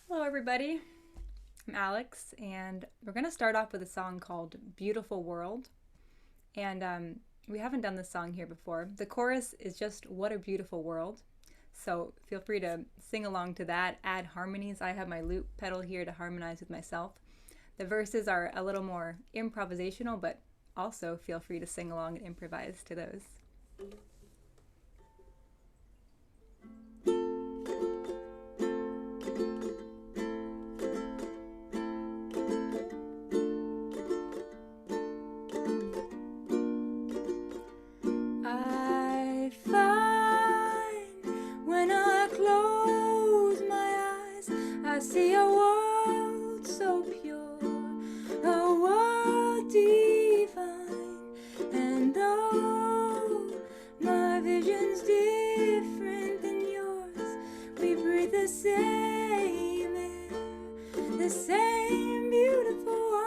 Hello, everybody. I'm Alex, and we're going to start off with a song called Beautiful World. And we haven't done this song here before. The chorus is just What a Beautiful World. So feel free to sing along to that, add harmonies. I have my loop pedal here to harmonize with myself. The verses are a little more improvisational, but also feel free to sing along and improvise to those. I find when I close my eyes, I see a world so pure, a world divine. And though my vision's different than yours, we breathe the same air, the same beautiful world.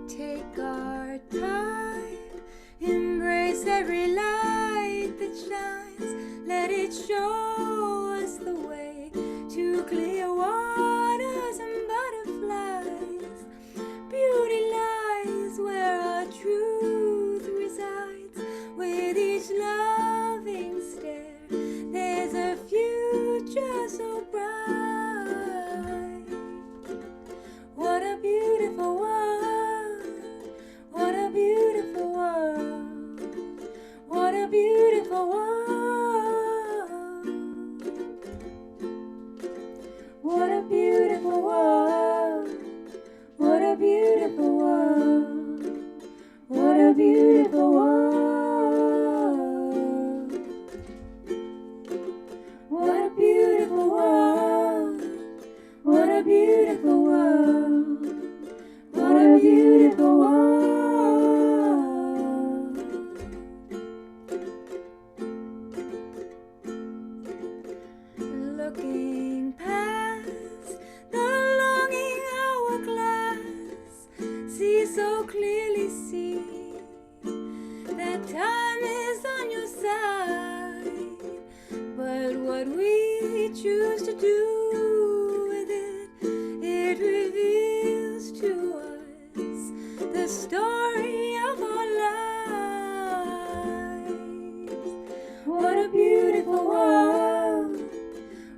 Take our time, embrace every light that shines. Let it show us the way to clear waters and butterflies. Beauty lies where our truth resides. With each loving stare, there's a future so bright. What a beautiful world. What a beautiful world. What a beautiful world. What a beautiful world. What a beautiful world. What a beautiful world. What a beautiful world. What a beautiful world. What a beautiful world. Looking past the longing hourglass, see so clearly, see that time is on your side. But what we choose to do with it, it reveals to us the story of our lives. What a beautiful world.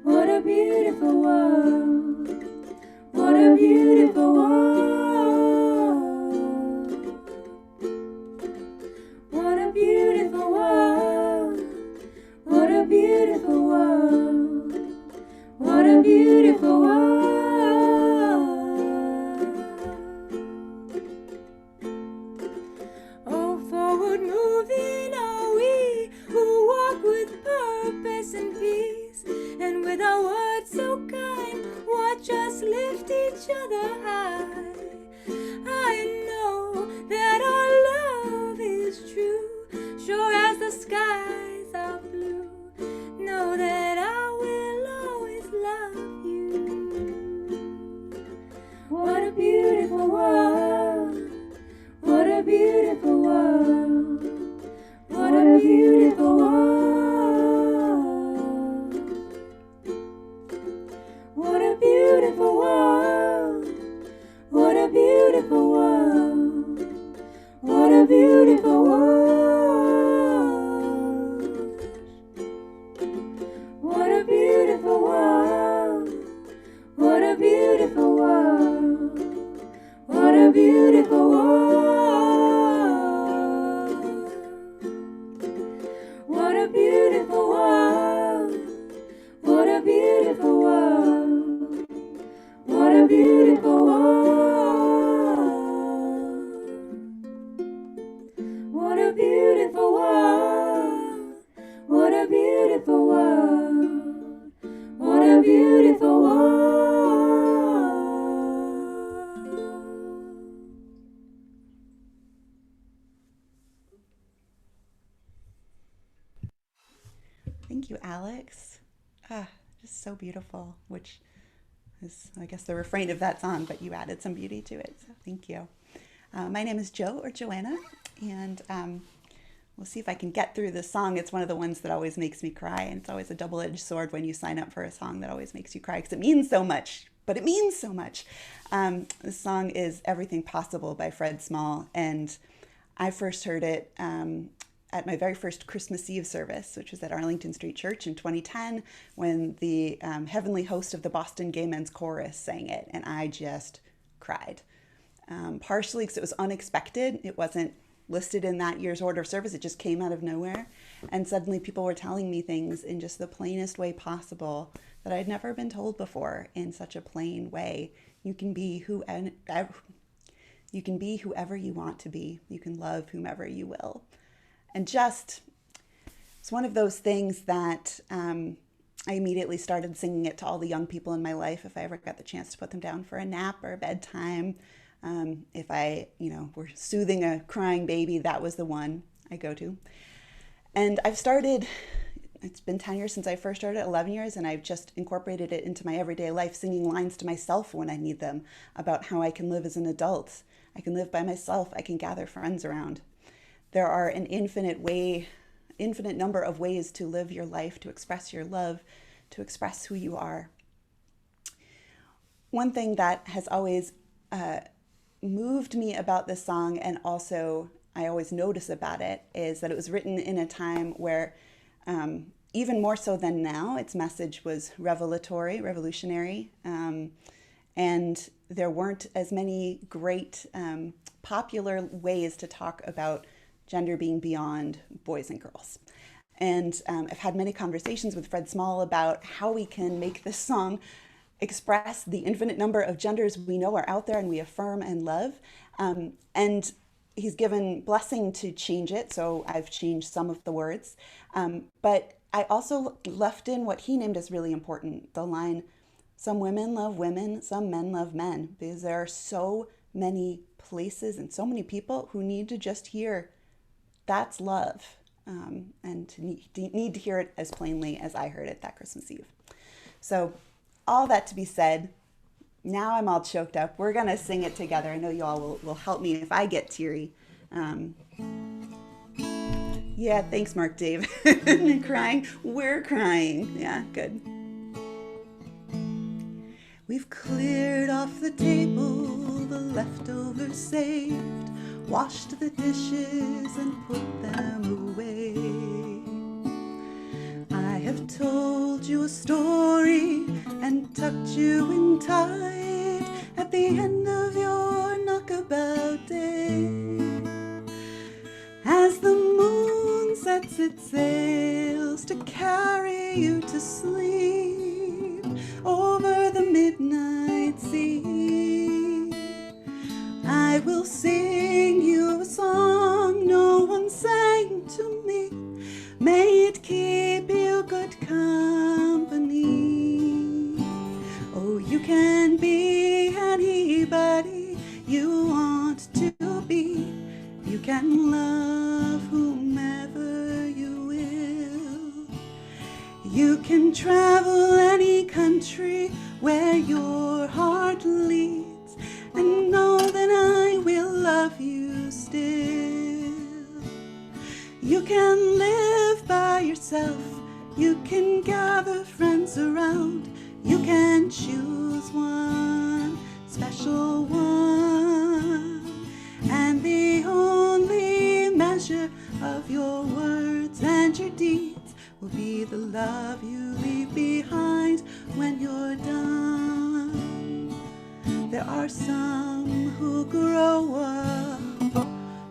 What a beautiful world. What a beautiful world. What a beautiful world. What a beautiful world. What a beautiful world. Oh, forward moving are we, who walk with purpose and peace. And with our words so kind, watch us lift each other high. I know that our love is true, sure as the skies are blue. Know that I will always love you. What a beautiful world. What a beautiful world. What a beautiful world. What a beautiful world. What a beautiful world. What a beautiful world. What a beautiful world. What a beautiful world. What a beautiful world. What a beautiful world. What a beautiful world. What a beautiful world. What a beautiful world. What a beautiful world. What a beautiful world. Thank you, Alex. Ah, just so beautiful, which is, I guess, the refrain of that song, but you added some beauty to it, so thank you. My name is Jo, or Joanna, and we'll see if I can get through this song. It's one of the ones that always makes me cry, and it's always a double-edged sword when you sign up for a song that always makes you cry, because it means so much, but it means so much. This song is Everything Possible by Fred Small, and I first heard it at my very first Christmas Eve service, which was at Arlington Street Church in 2010, when the heavenly host of the Boston Gay Men's Chorus sang it, and I just cried. Partially because it was unexpected. It wasn't listed in that year's order of service. It just came out of nowhere. And suddenly people were telling me things in just the plainest way possible that I'd never been told before, in such a plain way. You can be whoever you want to be. You can love whomever you will. And just, it's one of those things that I immediately started singing it to all the young people in my life if I ever got the chance to put them down for a nap or a bedtime. If I, were soothing a crying baby, that was the one I go to. And it's been 10 years since I first started, 11 years, and I've just incorporated it into my everyday life, singing lines to myself when I need them about how I can live as an adult. I can live by myself. I can gather friends around. There are an infinite number of ways to live your life, to express your love, to express who you are. One thing that has always moved me about this song, and also I always notice about it, is that it was written in a time where, even more so than now, its message was revolutionary, and there weren't as many great popular ways to talk about gender being beyond boys and girls. And I've had many conversations with Fred Small about how we can make this song express the infinite number of genders we know are out there and we affirm and love. And he's given blessing to change it, so I've changed some of the words. But I also left in what he named as really important, the line, some women love women, some men love men, because there are so many places and so many people who need to just hear that's love, and need to hear it as plainly as I heard it that Christmas Eve. So all that to be said, now I'm all choked up. We're going to sing it together. I know you all will help me if I get teary. Yeah, thanks, Mark, Dave. Crying? We're crying. Yeah, good. We've cleared off the table, the leftovers saved, washed the dishes and put them away. I have told you a story and tucked you in tight at the end of your knockabout day. As the moon sets its sails to carry you to sleep over the midnight sea, I will sing you a song no one sang to me. May it keep you good company. Oh, you can be anybody you want to be. You can love whomever you will. You can travel any country where your heart leads, and know that I will love you still. You can live by yourself, you can gather friends around, you can choose one special one, and the only measure of your words and your deeds will be the love you leave behind when you're done. There are some who grow up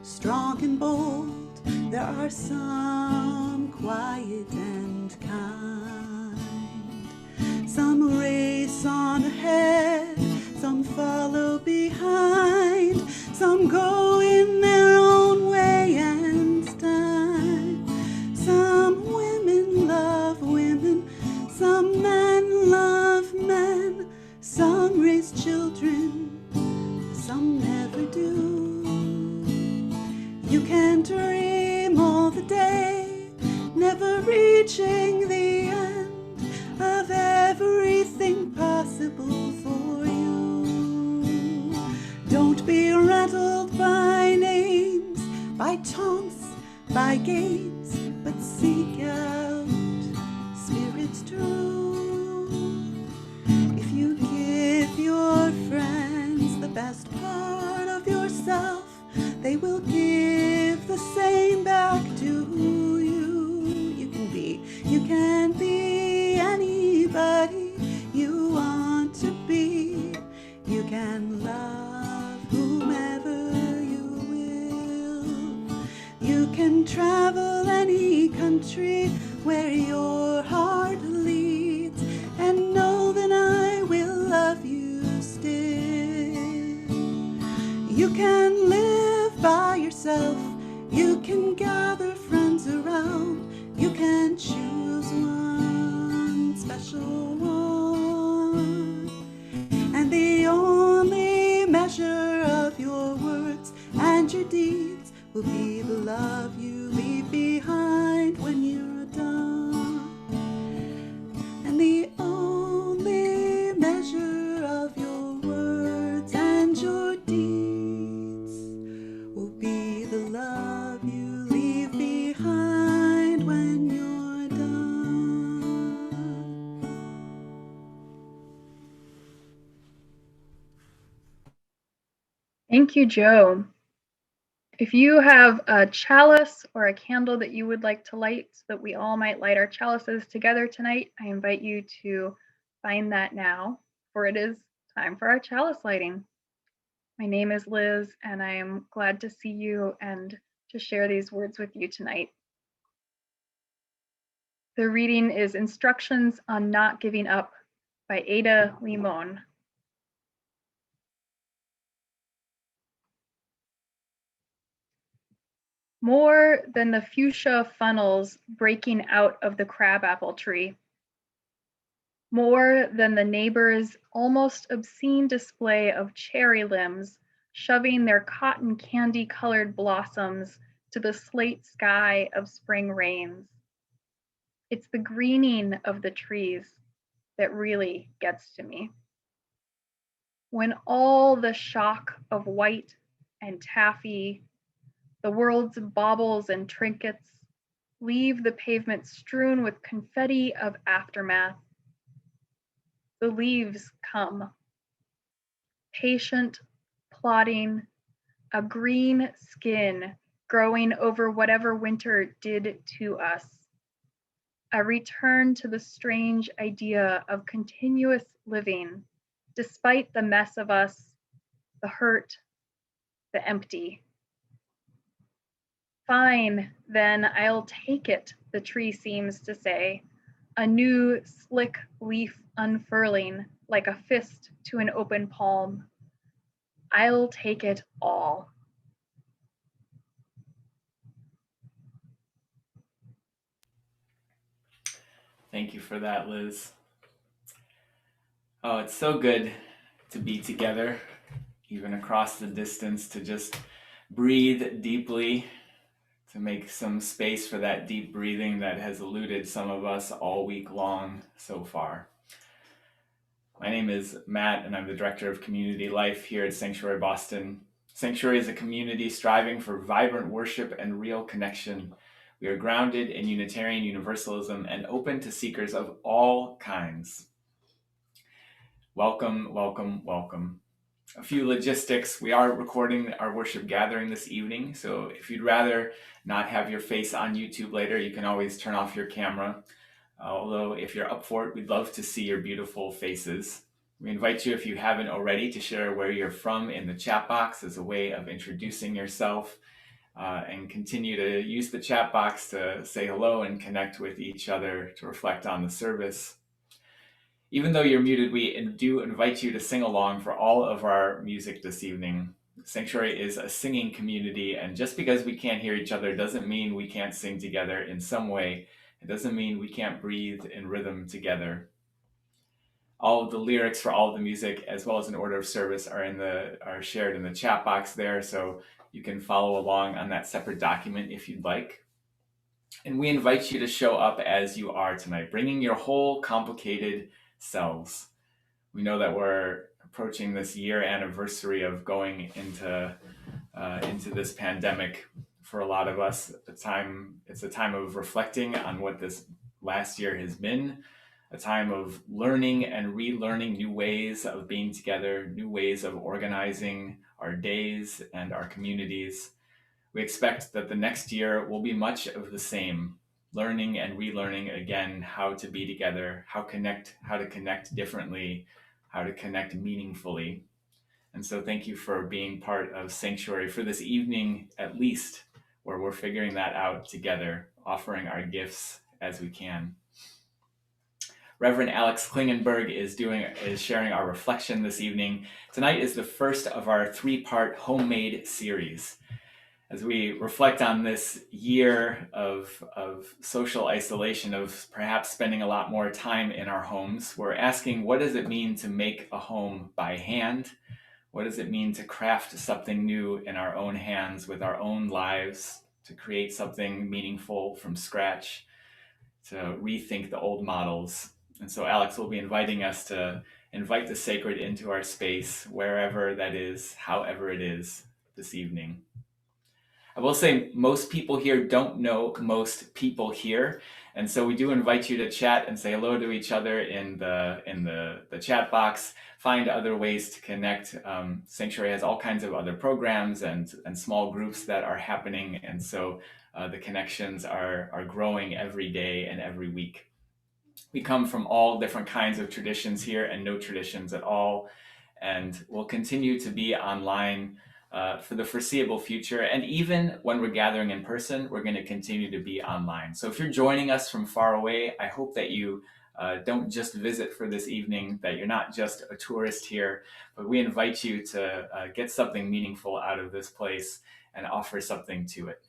strong and bold. There are some quiet and kind. Some race on ahead, some follow behind. Some go in their own way and time. Some women love women, some men love men. Some raise children, some never do. You can dream all the day, never reaching the end of everything possible for Don't be rattled by names, by taunts, by games, but seek out spirits true. If you give your friends the best part of yourself, they will give the same back to you. You can be anybody you want to be. You can love whomever you will. You can travel any country where your heart leads, and know that I will love you still. You can live by yourself. You can gather friends around. You can choose one special one. And the only measure of your words and your deeds will be the love you leave behind when you're done. And the only measure of your words and your deeds will be the love you leave behind when you're done. Thank you, Joe. If you have a chalice or a candle that you would like to light so that we all might light our chalices together tonight, I invite you to find that now, for it is time for our chalice lighting. My name is Liz, and I am glad to see you and to share these words with you tonight. The reading is Instructions on Not Giving Up by Ada Limon. More than the fuchsia funnels breaking out of the crabapple tree, more than the neighbor's almost obscene display of cherry limbs shoving their cotton candy colored blossoms to the slate sky of spring rains. It's the greening of the trees that really gets to me. When all the shock of white and taffy, the world's baubles and trinkets, leave the pavement strewn with confetti of aftermath, the leaves come, patient, plodding, a green skin growing over whatever winter did to us. A return to the strange idea of continuous living, despite the mess of us, the hurt, the empty. Fine, then I'll take it, the tree seems to say, a new slick leaf unfurling like a fist to an open palm. I'll take it all. Thank you for that, Liz. Oh, it's so good to be together, even across the distance, to just breathe deeply, to make some space for that deep breathing that has eluded some of us all week long so far. My name is Matt, and I'm the Director of Community Life here at Sanctuary Boston. Sanctuary is a community striving for vibrant worship and real connection. We are grounded in Unitarian Universalism and open to seekers of all kinds. Welcome, welcome, welcome. A few logistics. We are recording our worship gathering this evening, so if you'd rather not have your face on YouTube later, you can always turn off your camera. Although if you're up for it, we'd love to see your beautiful faces. We invite you, if you haven't already, to share where you're from in the chat box as a way of introducing yourself, and continue to use the chat box to say hello and connect with each other, to reflect on the service. Even though you're muted, we do invite you to sing along for all of our music this evening. Sanctuary is a singing community, and just because we can't hear each other doesn't mean we can't sing together in some way. It doesn't mean we can't breathe in rhythm together. All of the lyrics for all of the music, as well as an order of service, are shared in the chat box there, so you can follow along on that separate document if you'd like. And we invite you to show up as you are tonight, bringing your whole complicated selves. We know that we're approaching this year anniversary of going into this pandemic. For a lot of us, it's a time of reflecting on what this last year has been, a time of learning and relearning new ways of being together, new ways of organizing our days and our communities. We expect that the next year will be much of the same, learning and relearning again how to be together, how to connect differently, how to connect meaningfully. And so thank you for being part of Sanctuary for this evening, at least, where we're figuring that out together, offering our gifts as we can. Reverend Alex Klingenberg is sharing our reflection this evening. Tonight is the first of our 3-part homemade series. As we reflect on this year of social isolation, of perhaps spending a lot more time in our homes, we're asking, what does it mean to make a home by hand? What does it mean to craft something new in our own hands with our own lives, to create something meaningful from scratch, to rethink the old models? And so Alex will be inviting us to invite the sacred into our space, wherever that is, however it is, this evening. I will say most people here don't know most people here. And so we do invite you to chat and say hello to each other in the chat box. Find other ways to connect. Sanctuary has all kinds of other programs and small groups that are happening. And so the connections are growing every day and every week. We come from all different kinds of traditions here and no traditions at all. And we'll continue to be online for the foreseeable future. And even when we're gathering in person, we're going to continue to be online. So if you're joining us from far away, I hope that you don't just visit for this evening, that you're not just a tourist here, but we invite you to get something meaningful out of this place and offer something to it.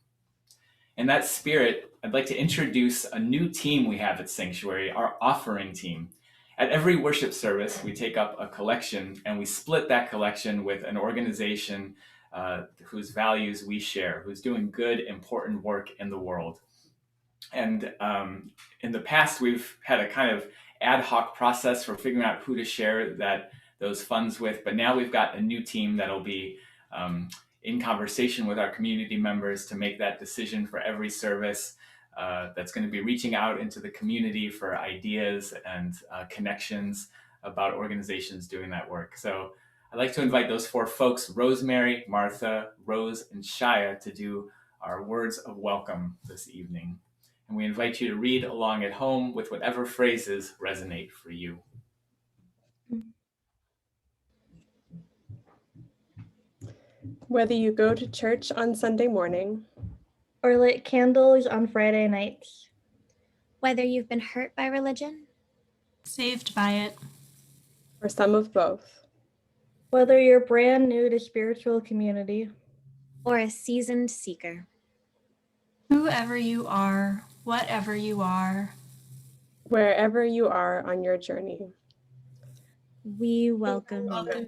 In that spirit, I'd like to introduce a new team we have at Sanctuary, our offering team. At every worship service, we take up a collection and we split that collection with an organization whose values we share, who's doing good, important work in the world. And in the past, we've had a kind of ad hoc process for figuring out who to share those funds with. But now we've got a new team that'll be in conversation with our community members to make that decision for every service. That's going to be reaching out into the community for ideas and connections about organizations doing that work. So I'd like to invite those 4 folks, Rosemary, Martha, Rose, and Shia, to do our words of welcome this evening. And we invite you to read along at home with whatever phrases resonate for you. Whether you go to church on Sunday morning or lit candles on Friday nights, whether you've been hurt by religion, saved by it, or some of both, whether you're brand new to spiritual community, or a seasoned seeker, whoever you are, whatever you are, wherever you are on your journey, we welcome you.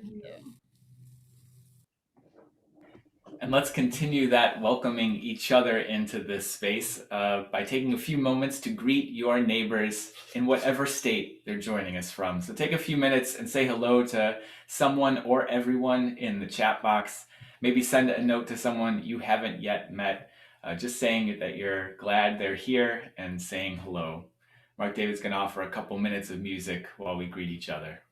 And let's continue that welcoming each other into this space by taking a few moments to greet your neighbors in whatever state they're joining us from. So take a few minutes and say hello to someone or everyone in the chat box. Maybe send a note to someone you haven't yet met, just saying that you're glad they're here and saying hello. Mark David's going to offer a couple minutes of music while we greet each other.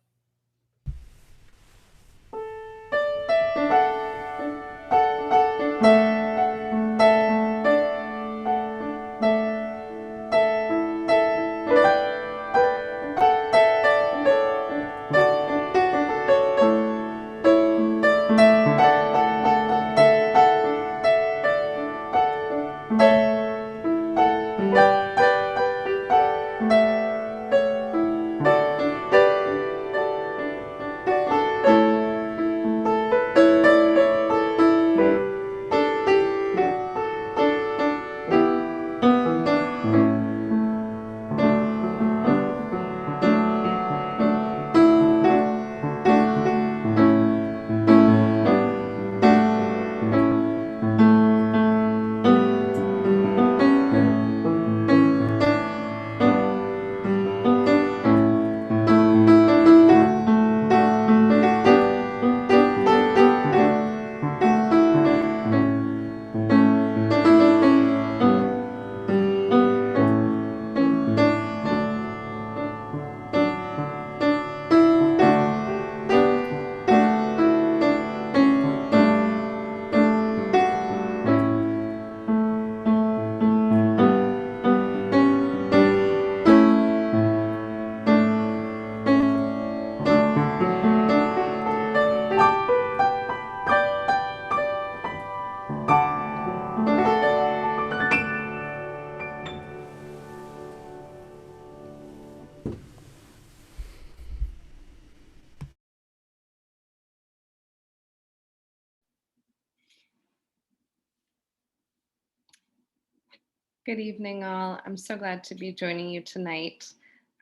Good evening, all. I'm so glad to be joining you tonight.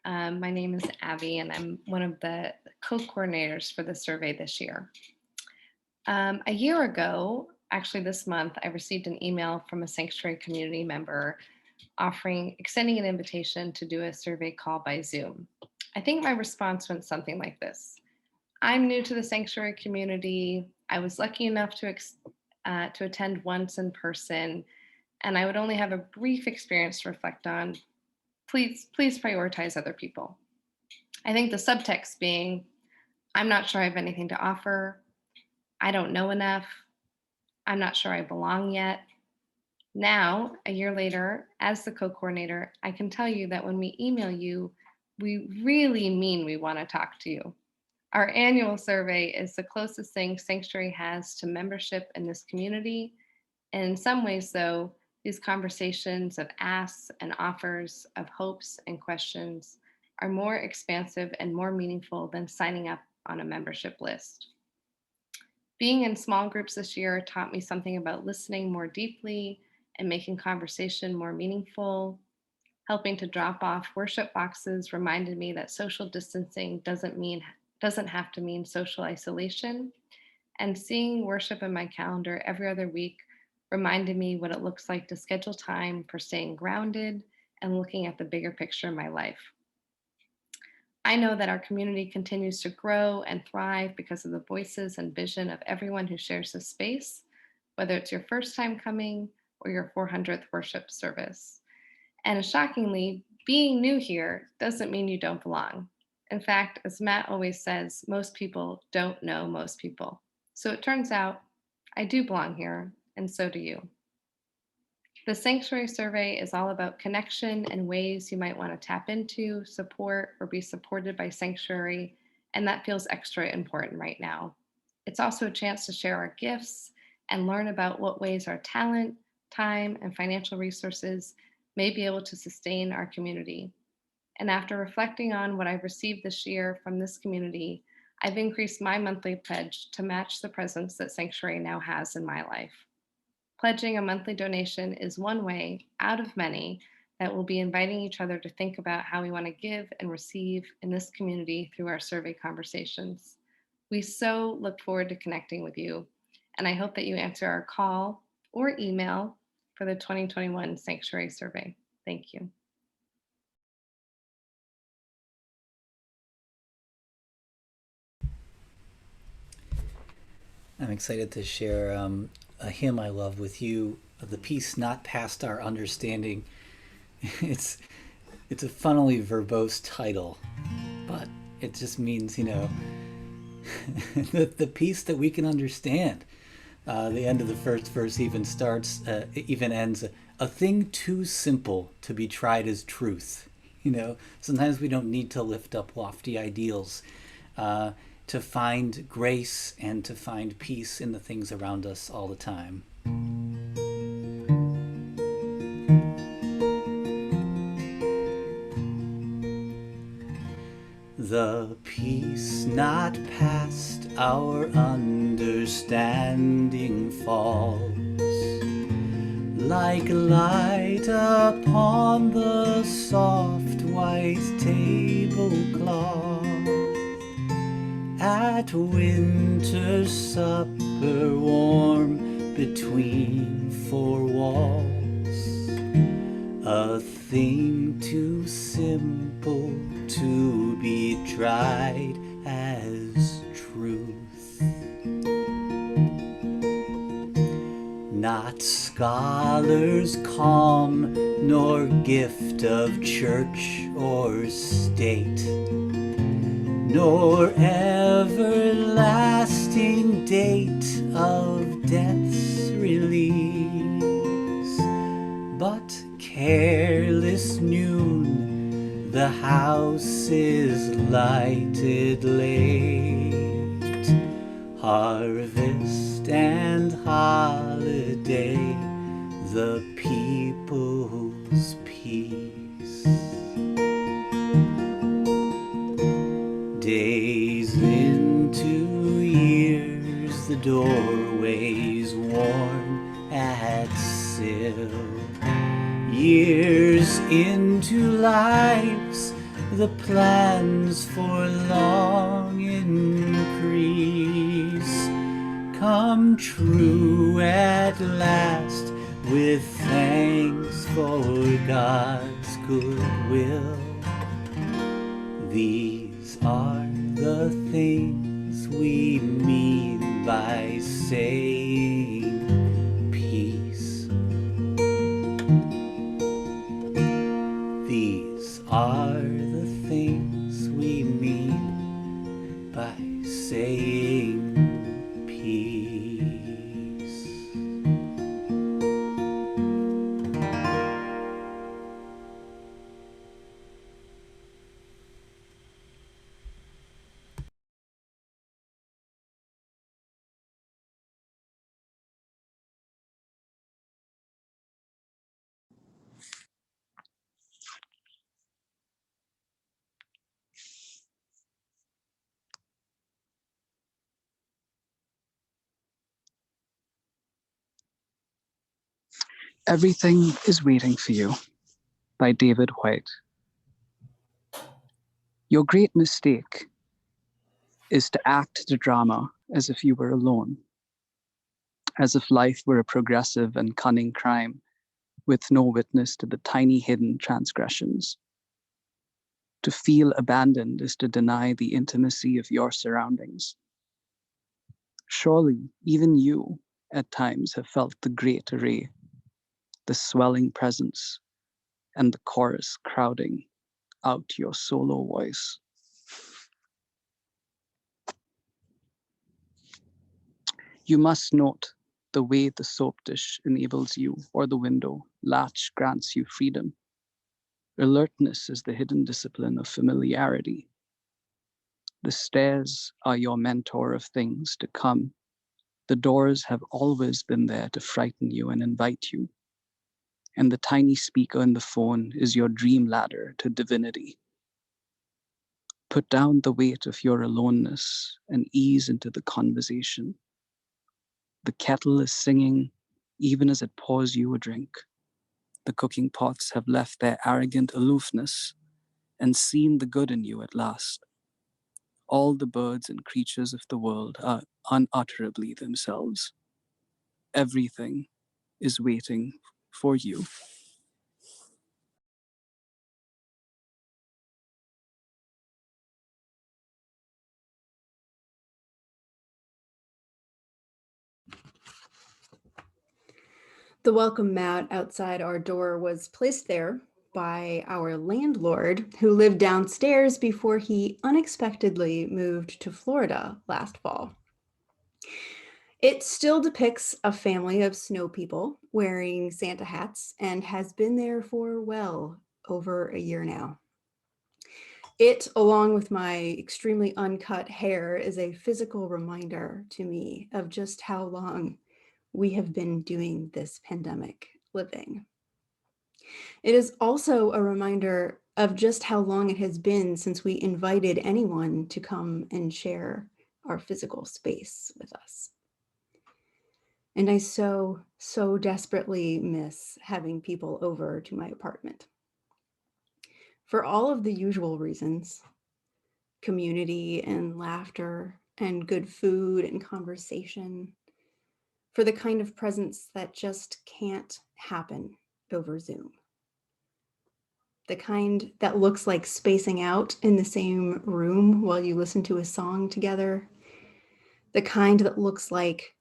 My name is Abby, and I'm one of the co-coordinators for the survey this year. A year ago, actually this month, I received an email from a sanctuary community member extending an invitation to do a survey call by Zoom. I think my response went something like this. I'm new to the sanctuary community. I was lucky enough to attend once in person, and I would only have a brief experience to reflect on. Please prioritize other people. I think the subtext being, I'm not sure I have anything to offer. I don't know enough. I'm not sure I belong yet. Now, a year later, as the co-coordinator, I can tell you that when we email you, we really mean we want to talk to you. Our annual survey is the closest thing Sanctuary has to membership in this community. And in some ways, though, these conversations of asks and offers, of hopes and questions are more expansive and more meaningful than signing up on a membership list. Being in small groups this year taught me something about listening more deeply and making conversation more meaningful. Helping to drop off worship boxes reminded me that social distancing doesn't have to mean social isolation. And seeing worship in my calendar every other week reminded me what it looks like to schedule time for staying grounded and looking at the bigger picture in my life. I know that our community continues to grow and thrive because of the voices and vision of everyone who shares this space, whether it's your first time coming or your 400th worship service. And shockingly, being new here doesn't mean you don't belong. In fact, as Matt always says, most people don't know most people. So it turns out I do belong here, and so do you. The Sanctuary Survey is all about connection and ways you might want to tap into, support, or be supported by Sanctuary, and that feels extra important right now. It's also a chance to share our gifts and learn about what ways our talent, time, and financial resources may be able to sustain our community. And after reflecting on what I've received this year from this community, I've increased my monthly pledge to match the presence that Sanctuary now has in my life. Pledging a monthly donation is one way out of many that we'll be inviting each other to think about how we want to give and receive in this community through our survey conversations. We so look forward to connecting with you, and I hope that you answer our call or email for the 2021 Sanctuary Survey. Thank you. I'm excited to share a hymn I love with you, The Peace Not Past Our Understanding. It's a funnily verbose title, but it just means, the peace that we can understand. The end of the first verse even ends, a thing too simple to be tried as truth. Sometimes we don't need to lift up lofty ideals to find grace and to find peace in the things around us all the time. The peace not past our understanding falls like light upon the soft white tablecloth at winter's supper warm between four walls, a thing too simple to be tried as truth. Not scholars calm, nor gift of church or state, nor everlasting date of death's release, but careless noon, the house is lighted late, harvest and holiday, the people's peace. Days into years, the doorways worn at sill, Years into lives, the plans for long increase come true at last, with thanks for God's goodwill. These are the things we mean by saying peace. These are the things we mean by saying peace. Everything is Waiting for You by David White. Your great mistake is to act the drama as if you were alone, as if life were a progressive and cunning crime with no witness to the tiny hidden transgressions. To feel abandoned is to deny the intimacy of your surroundings. Surely even you at times have felt the great array, the swelling presence, and the chorus crowding out your solo voice. You must note the way the soap dish enables you, or the window latch grants you freedom. Alertness is the hidden discipline of familiarity. The stairs are your mentor of things to come. The doors have always been there to frighten you and invite you. And the tiny speaker in the phone is your dream ladder to divinity. Put down the weight of your aloneness and ease into the conversation. The kettle is singing even as it pours you a drink. The cooking pots have left their arrogant aloofness and seen the good in you at last. All the birds and creatures of the world are unutterably themselves. Everything is waiting for you. The welcome mat outside our door was placed there by our landlord, who lived downstairs before he unexpectedly moved to Florida last fall. It still depicts a family of snow people wearing Santa hats and has been there for well over a year now. It, along with my extremely uncut hair, is a physical reminder to me of just how long we have been doing this pandemic living. It is also a reminder of just how long it has been since we invited anyone to come and share our physical space with us. And I so desperately miss having people over to my apartment. For all of the usual reasons, community and laughter and good food and conversation, for the kind of presence that just can't happen over Zoom. The kind that looks like spacing out in the same room while you listen to a song together. The kind that looks like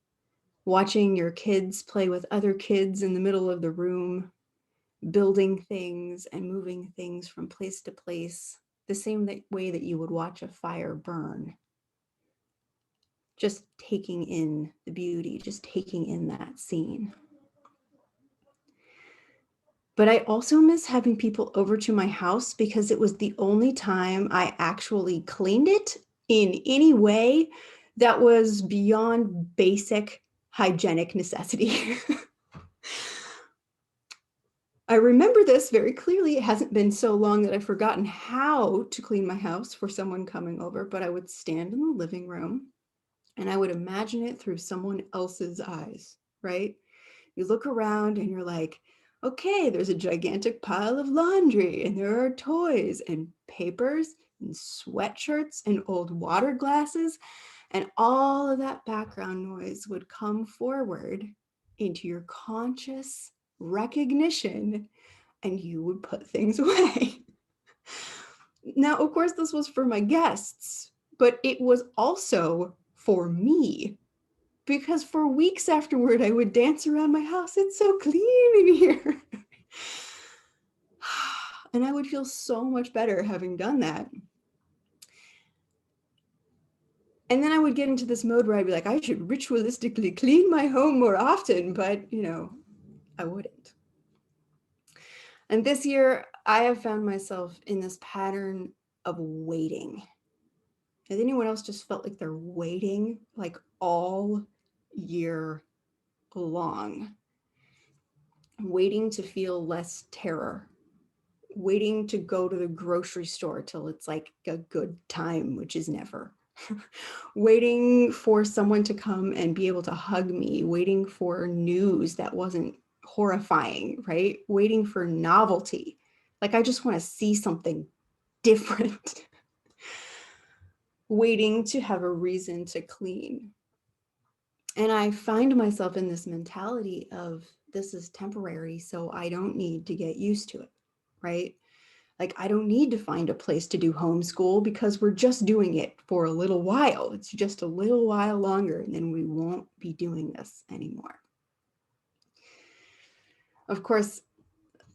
watching your kids play with other kids in the middle of the room, building things and moving things from place to place, the same way that you would watch a fire burn. Just taking in the beauty, just taking in that scene. But I also miss having people over to my house because it was the only time I actually cleaned it in any way that was beyond basic hygienic necessity. I remember this very clearly. It hasn't been so long that I've forgotten how to clean my house for someone coming over, but I would stand in the living room and I would imagine it through someone else's eyes, right? You look around and you're like, Okay, there's a gigantic pile of laundry, and there are toys and papers and sweatshirts and old water glasses, and all of that background noise would come forward into your conscious recognition, and you would put things away. Now, of course, this was for my guests, but it was also for me, because for weeks afterward, I would dance around my house. It's so clean in here. And I would feel so much better having done that. And then I would get into this mode where I'd be like, I should ritualistically clean my home more often, but I wouldn't. And this year, I have found myself in this pattern of waiting. Has anyone else just felt like they're waiting like all year long? Waiting to feel less terror. Waiting to go to the grocery store till it's like a good time, which is never. Waiting for someone to come and be able to hug me. Waiting for news that wasn't horrifying, right? Waiting for novelty. Like I just want to see something different. Waiting to have a reason to clean. And I find myself in this mentality of this is temporary, so I don't need to get used to it, right? Like I don't need to find a place to do homeschool because we're just doing it for a little while. It's just a little while longer, and then we won't be doing this anymore. Of course,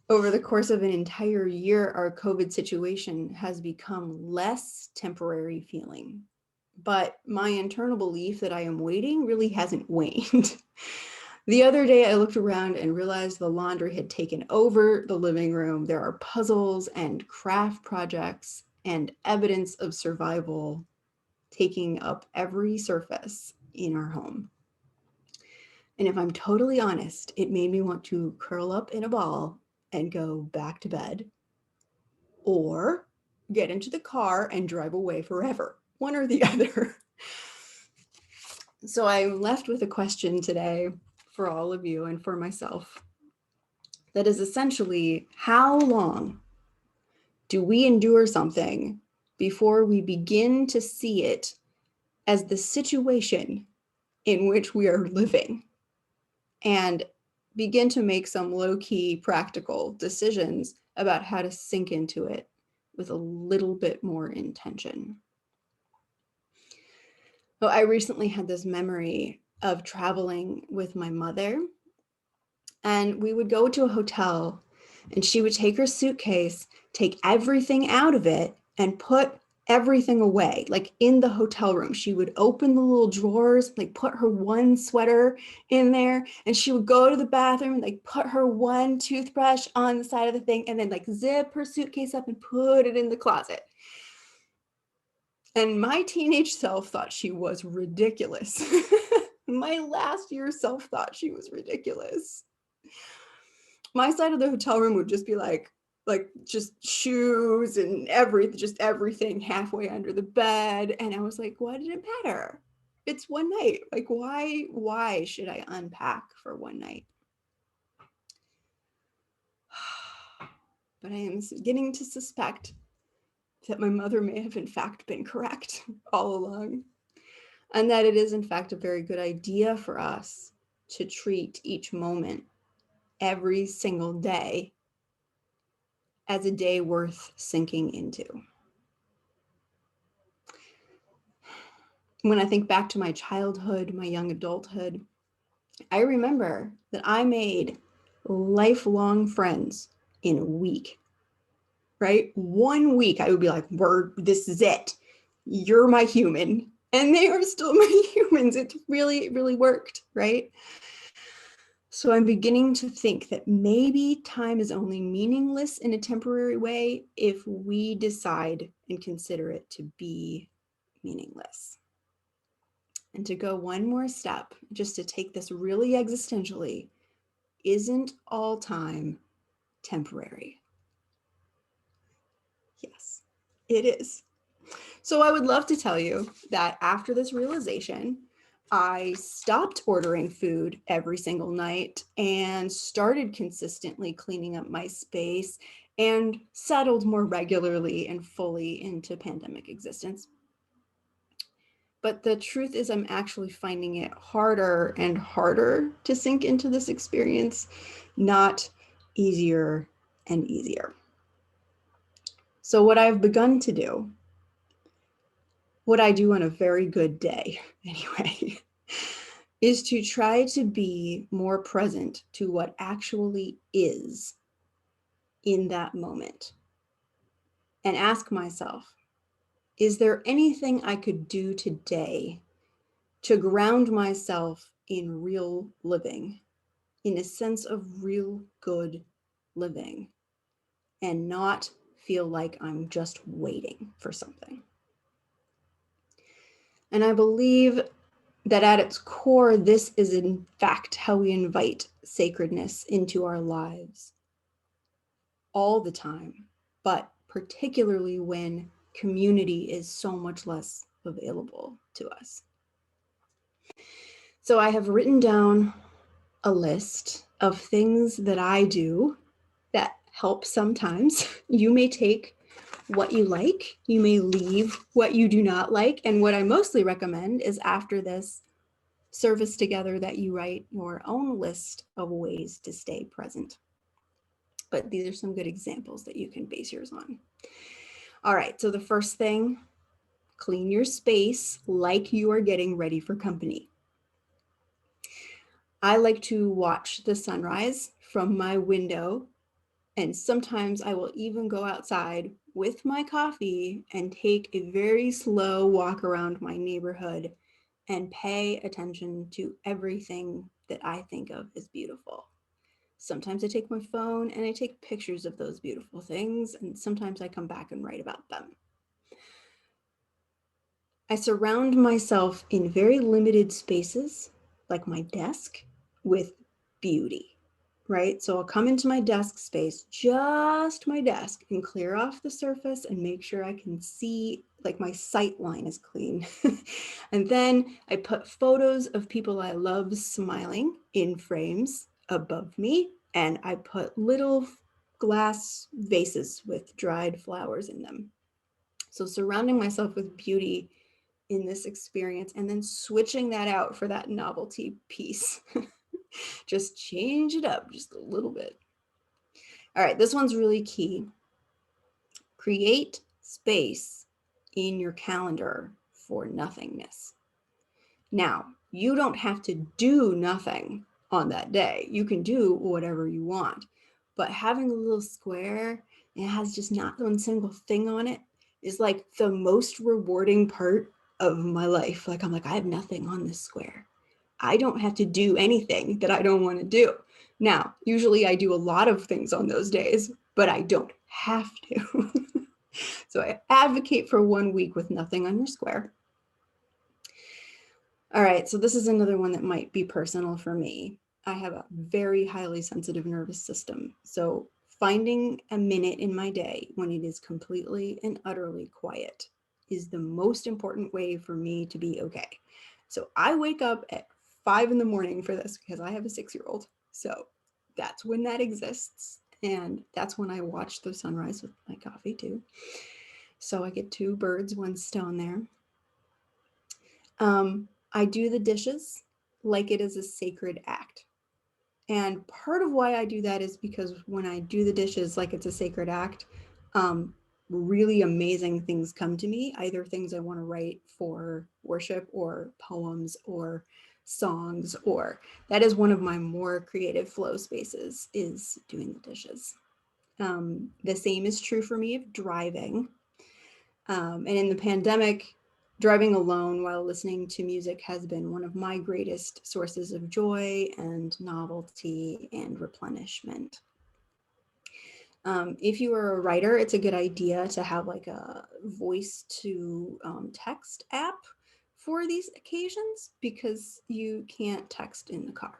over the course of an entire year, our COVID situation has become less temporary feeling. But my internal belief that I am waiting really hasn't waned. The other day, I looked around and realized the laundry had taken over the living room. There are puzzles and craft projects and evidence of survival taking up every surface in our home. And if I'm totally honest, it made me want to curl up in a ball and go back to bed, or get into the car and drive away forever. One or the other. So I'm left with a question today for all of you and for myself that is essentially, how long do we endure something before we begin to see it as the situation in which we are living and begin to make some low-key practical decisions about how to sink into it with a little bit more intention? Well, I recently had this memory of traveling with my mother, and we would go to a hotel and she would take her suitcase, take everything out of it, and put everything away, like in the hotel room. She would open the little drawers, like put her one sweater in there, and she would go to the bathroom and like put her one toothbrush on the side of the thing, and then like zip her suitcase up and put it in the closet. And my teenage self thought she was ridiculous. My last year self thought she was ridiculous. My side of the hotel room would just be like just shoes and everything halfway under the bed. And I was like, what did it matter? It's one night. Like, why should I unpack for one night? But I am beginning to suspect that my mother may have in fact been correct all along, and that it is in fact a very good idea for us to treat each moment, every single day, as a day worth sinking into. When I think back to my childhood, my young adulthood, I remember that I made lifelong friends in a week, right? 1 week, I would be like, this is it. You're my human. And they are still my humans. It really, really worked, right? So I'm beginning to think that maybe time is only meaningless in a temporary way if we decide and consider it to be meaningless. And to go one more step, just to take this really existentially, isn't all time temporary? Yes, it is. So I would love to tell you that after this realization, I stopped ordering food every single night and started consistently cleaning up my space and settled more regularly and fully into pandemic existence. But the truth is, I'm actually finding it harder and harder to sink into this experience, not easier and easier. So what I've begun to do, what I do on a very good day anyway, is to try to be more present to what actually is in that moment and ask myself, is there anything I could do today to ground myself in real living, in a sense of real good living, and not feel like I'm just waiting for something? And I believe that at its core, this is in fact how we invite sacredness into our lives all the time, but particularly when community is so much less available to us. So I have written down a list of things that I do that help sometimes. You may take what you like, you may leave what you do not like. And what I mostly recommend is after this service together that you write your own list of ways to stay present. But these are some good examples that you can base yours on. All right, so the first thing, clean your space like you are getting ready for company. I like to watch the sunrise from my window, and sometimes I will even go outside with my coffee and take a very slow walk around my neighborhood and pay attention to everything that I think of as beautiful. Sometimes I take my phone and I take pictures of those beautiful things, and sometimes I come back and write about them. I surround myself in very limited spaces, like my desk, with beauty, right? So I'll come into my desk space, just my desk, and clear off the surface and make sure I can see, like my sight line is clean. And then I put photos of people I love smiling in frames above me, and I put little glass vases with dried flowers in them. So surrounding myself with beauty in this experience, and then switching that out for that novelty piece. Just change it up just a little bit. All right, this one's really key. Create space in your calendar for nothingness. Now, you don't have to do nothing on that day. You can do whatever you want, but having a little square, it has just not one single thing on it, is like the most rewarding part of my life. Like, I'm like, I have nothing on this square. I don't have to do anything that I don't want to do. Now, usually I do a lot of things on those days, but I don't have to. So I advocate for 1 week with nothing on your square. All right, so this is another one that might be personal for me. I have a very highly sensitive nervous system. So finding a minute in my day when it is completely and utterly quiet is the most important way for me to be okay. So I wake up at 5 in the morning for this because I have a 6-year-old. So that's when that exists. And that's when I watch the sunrise with my coffee too. So I get 2 birds, 1 stone there. I do the dishes like it is a sacred act. And part of why I do that is because when I do the dishes like it's a sacred act, really amazing things come to me, either things I want to write for worship or poems or songs, or that is one of my more creative flow spaces, is doing the dishes. The same is true for me of driving. And in the pandemic, driving alone while listening to music has been one of my greatest sources of joy and novelty and replenishment. If you are a writer, it's a good idea to have like a voice to text app for these occasions, because you can't text in the car.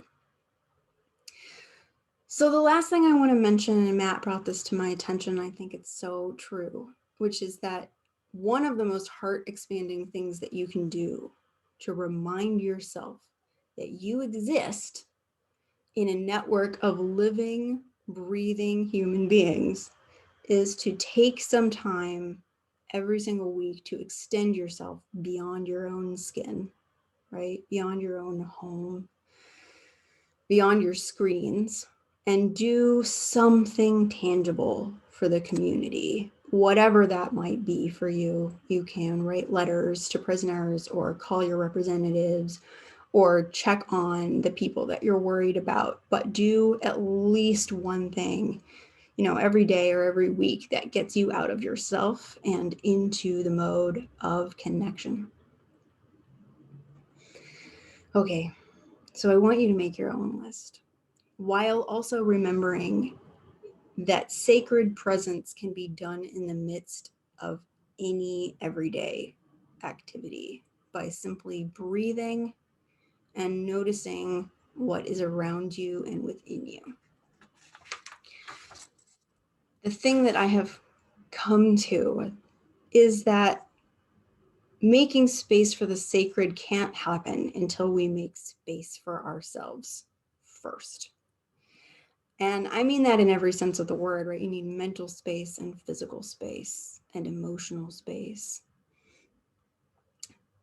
So the last thing I want to mention, and Matt brought this to my attention, I think it's so true, which is that one of the most heart expanding things that you can do to remind yourself that you exist in a network of living, breathing human beings is to take some time every single week to extend yourself beyond your own skin, right? Beyond your own home, beyond your screens, and do something tangible for the community, whatever that might be for you. You can write letters to prisoners or call your representatives or check on the people that you're worried about, but do at least one thing, every day or every week that gets you out of yourself and into the mode of connection. Okay, so I want you to make your own list, while also remembering that sacred presence can be done in the midst of any everyday activity by simply breathing and noticing what is around you and within you. The thing that I have come to is that making space for the sacred can't happen until we make space for ourselves first. And I mean that in every sense of the word, right? You need mental space and physical space and emotional space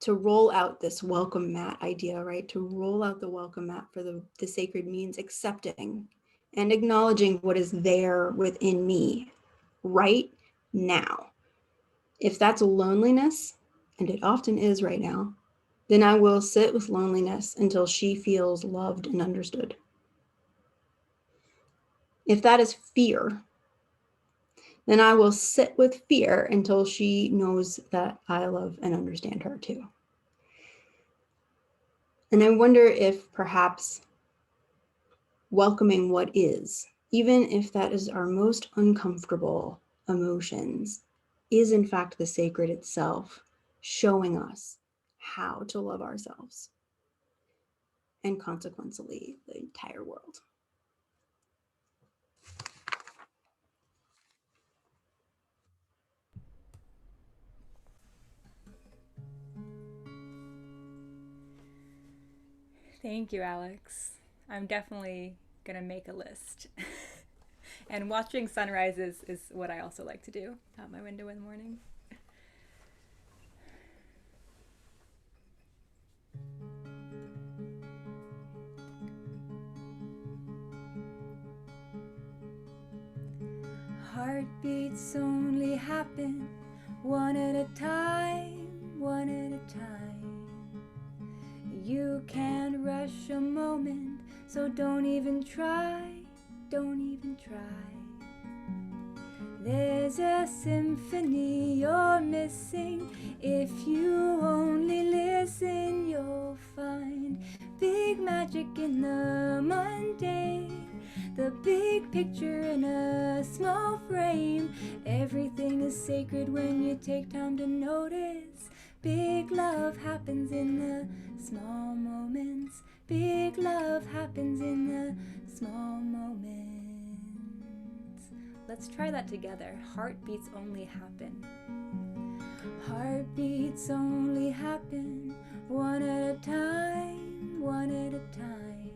to roll out this welcome mat idea, right? To roll out the welcome mat for the sacred means accepting and acknowledging what is there within me right now. If that's loneliness, and it often is right now, then I will sit with loneliness until she feels loved and understood. If that is fear, then I will sit with fear until she knows that I love and understand her too. And I wonder if perhaps welcoming what is, even if that is our most uncomfortable emotions, is in fact the sacred itself, showing us how to love ourselves and consequently the entire world. Thank you, Alex. I'm definitely gonna make a list. And watching sunrises is what I also like to do out my window in the morning. Heartbeats only happen one at a time, one at a time. You can't rush a moment, so don't even try, don't even try. There's a symphony you're missing. If you only listen, you'll find big magic in the mundane. The big picture in a small frame. Everything is sacred when you take time to notice. Big love happens in the small moments. Big love happens in the small moments. Let's try that together. Heartbeats only happen. Heartbeats only happen one at a time, one at a time.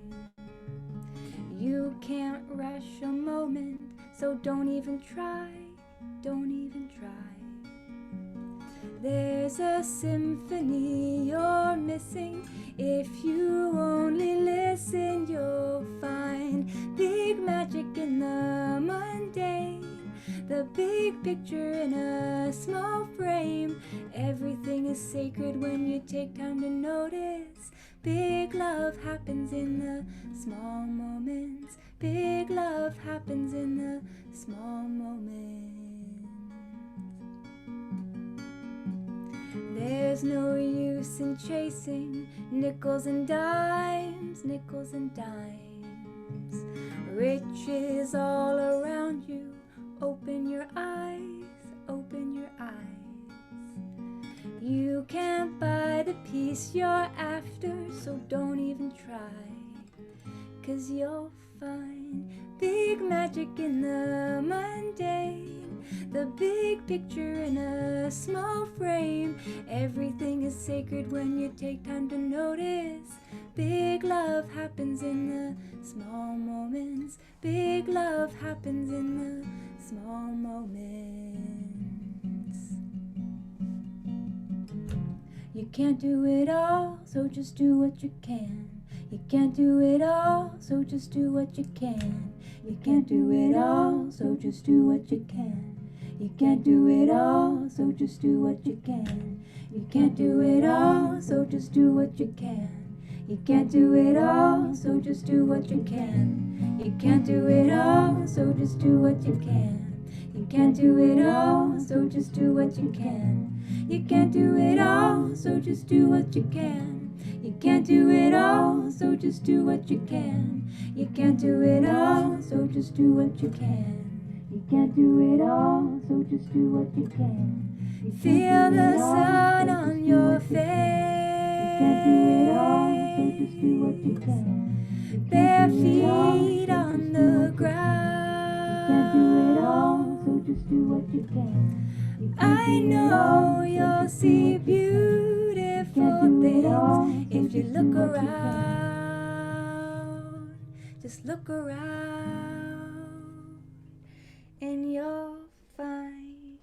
You can't rush a moment, so don't even try, don't even try. There's a symphony you're missing. If you only listen, you'll find big magic in the mundane. The big picture in a small frame. Everything is sacred when you take time to notice. Big love happens in the small moments. Big love happens in the small moments. There's no use in chasing nickels and dimes, nickels and dimes. Riches all around you. Open your eyes, open your eyes. You can't buy the peace you're after, so don't even try. 'Cause you'll find big magic in the mundane. The big picture in a small frame. Everything is sacred when you take time to notice. Big love happens in the small moments. Big love happens in the small moments. You can't do it all, so just do what you can. You can't do it all, so just do what you can. You can't do it all, so just do what you can. You can't do it all, so just do what you can. You can't do it all, so just do what you can. You can't do it all, so just do what you can. You can't do it all, so just do what you can. You can't do it all, so just do what you can. You can't do it all, so just do what you can. You can't do it all, so just do what you can. You can't do it all, so just do what you can. You can't do it all, so just do what you can. Feel the sun on your face. You can't do it all, so just do what you can. Bare feet on the ground. You can't do it all, so just do what you can. I know you'll see beautiful things if you look around. Just look around and you'll find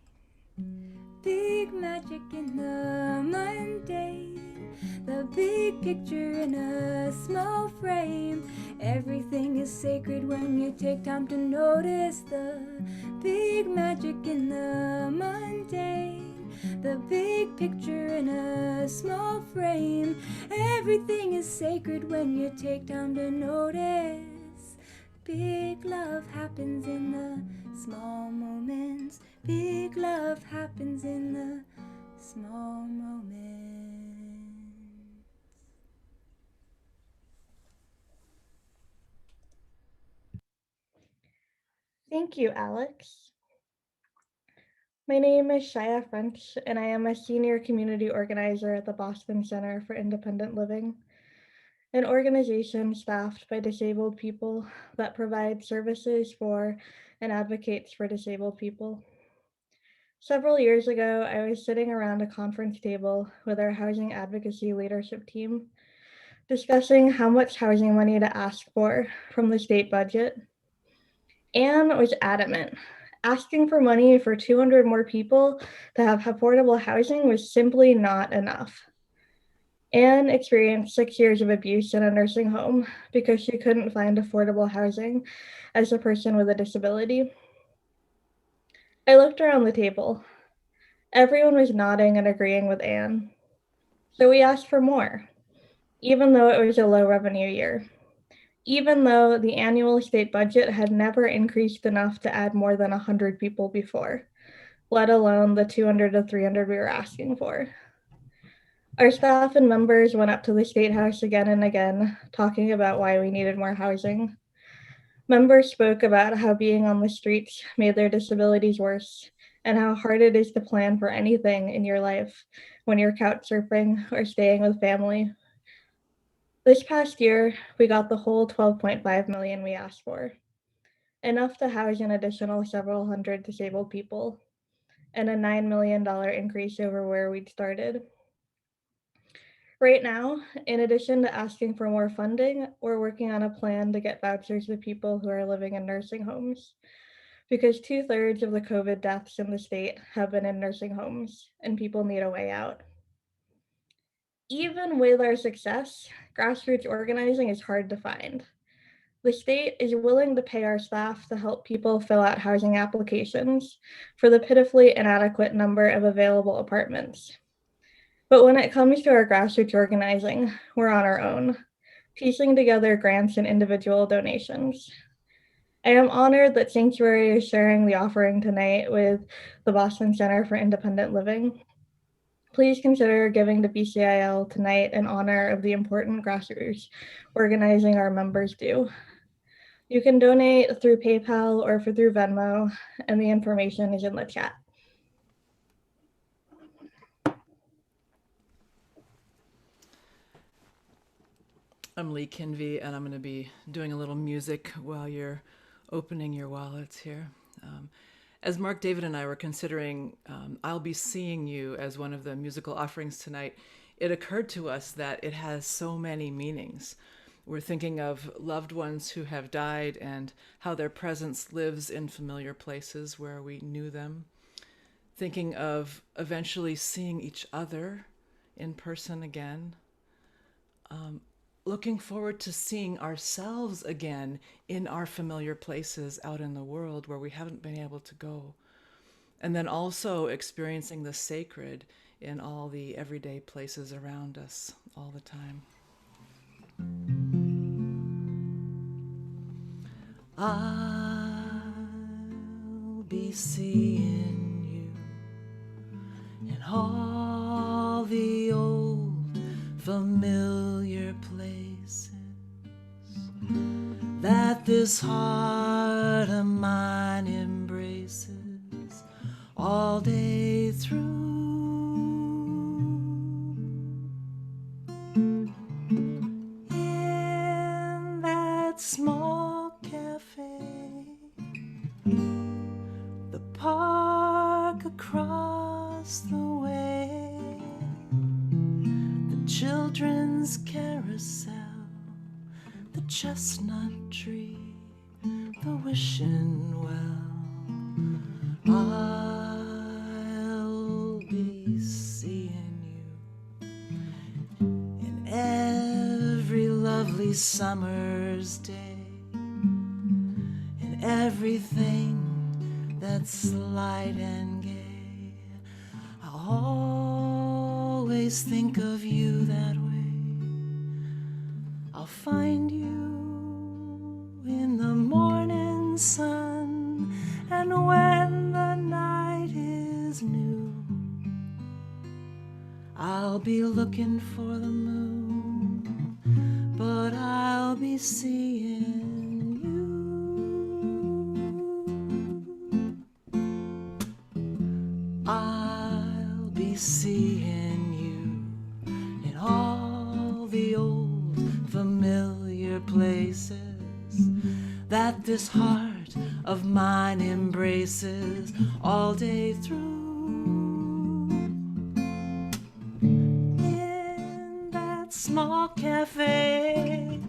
big magic in the mundane. The big picture in a small frame. Everything is sacred when you take time to notice the big magic in the mundane. The big picture in a small frame. Everything is sacred when you take time to notice. Big love happens in the small moments. Big love happens in the small moments. Thank you, Alex. My name is Shaya French, and I am a senior community organizer at the Boston Center for Independent Living, an organization staffed by disabled people that provides services for and advocates for disabled people. Several years ago, I was sitting around a conference table with our housing advocacy leadership team, discussing how much housing money to ask for from the state budget. Anne was adamant. Asking for money for 200 more people to have affordable housing was simply not enough. Anne experienced 6 years of abuse in a nursing home because she couldn't find affordable housing as a person with a disability. I looked around the table. Everyone was nodding and agreeing with Anne. So we asked for more, even though it was a low revenue year. Even though the annual state budget had never increased enough to add more than 100 people before, let alone the 200 to 300 we were asking for. Our staff and members went up to the State House again and again, talking about why we needed more housing. Members spoke about how being on the streets made their disabilities worse, and how hard it is to plan for anything in your life when you're couch surfing or staying with family. This past year, we got the whole 12.5 million we asked for, enough to house an additional several hundred disabled people, and a $9 million increase over where we'd started. Right now, in addition to asking for more funding, we're working on a plan to get vouchers to people who are living in nursing homes, because 2/3 of the COVID deaths in the state have been in nursing homes, and people need a way out. Even with our success, grassroots organizing is hard to find. The state is willing to pay our staff to help people fill out housing applications for the pitifully inadequate number of available apartments. But when it comes to our grassroots organizing, we're on our own, piecing together grants and individual donations. I am honored that Sanctuary is sharing the offering tonight with the Boston Center for Independent Living. Please consider giving to BCIL tonight in honor of the important grassroots organizing our members do. You can donate through PayPal or through Venmo, and the information is in the chat. I'm Lee Kinvey, and I'm going to be doing a little music while you're opening your wallets here. As Mark, David, and I were considering I'll Be Seeing You as one of the musical offerings tonight, it occurred to us that it has so many meanings. We're thinking of loved ones who have died and how their presence lives in familiar places where we knew them. Thinking of eventually seeing each other in person again. Looking forward to seeing ourselves again in our familiar places out in the world where we haven't been able to go. And then also experiencing the sacred in all the everyday places around us all the time. I'll be seeing you in all the old familiar places that this heart of mine embraces all day through. In that small cafe, the park across the way, the children's carousel, the chestnut tree, the wishing well. I'll be seeing you in every lovely summer's day, in everything that's light and gay. I'll always think of you that way. I'll find you in the morning sun, and when the night is new, I'll be looking for the moon, but I'll be seeing you. I'll be seeing you in all the old familiar places that this heart of mine embraces all day through. In that small cafe,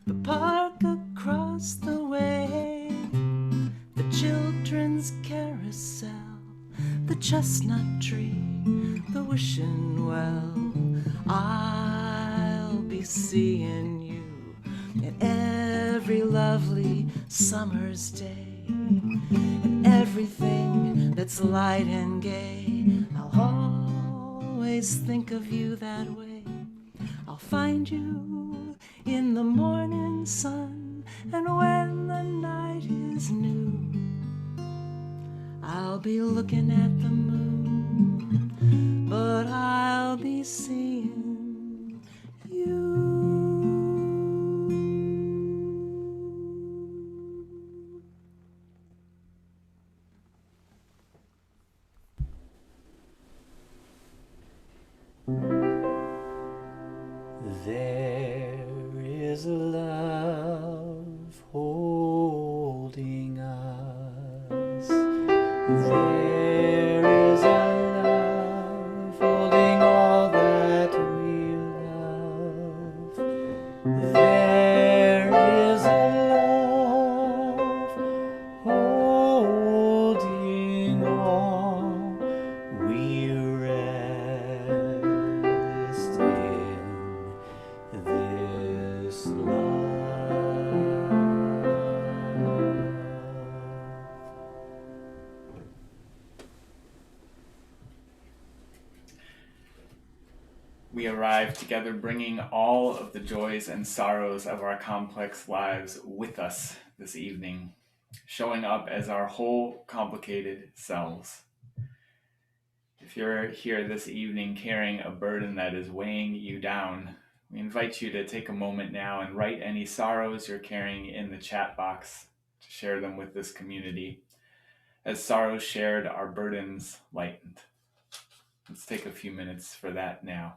the park across the way, the children's carousel, the chestnut tree, the wishing well. I'll be seeing you in every lovely summer's day, and everything that's light and gay. I'll always think of you that way. I'll find you in the morning sun, and when the night is new, I'll be looking at the moon, but I'll be seeing you. There is a love holding us. There is a love holding all that we love. There is a love holding all we rest in. This love. We arrive together bringing all of the joys and sorrows of our complex lives with us this evening, showing up as our whole complicated selves. If you're here this evening carrying a burden that is weighing you down, we invite you to take a moment now and write any sorrows you're carrying in the chat box to share them with this community. As sorrows shared, our burdens lightened. Let's take a few minutes for that now.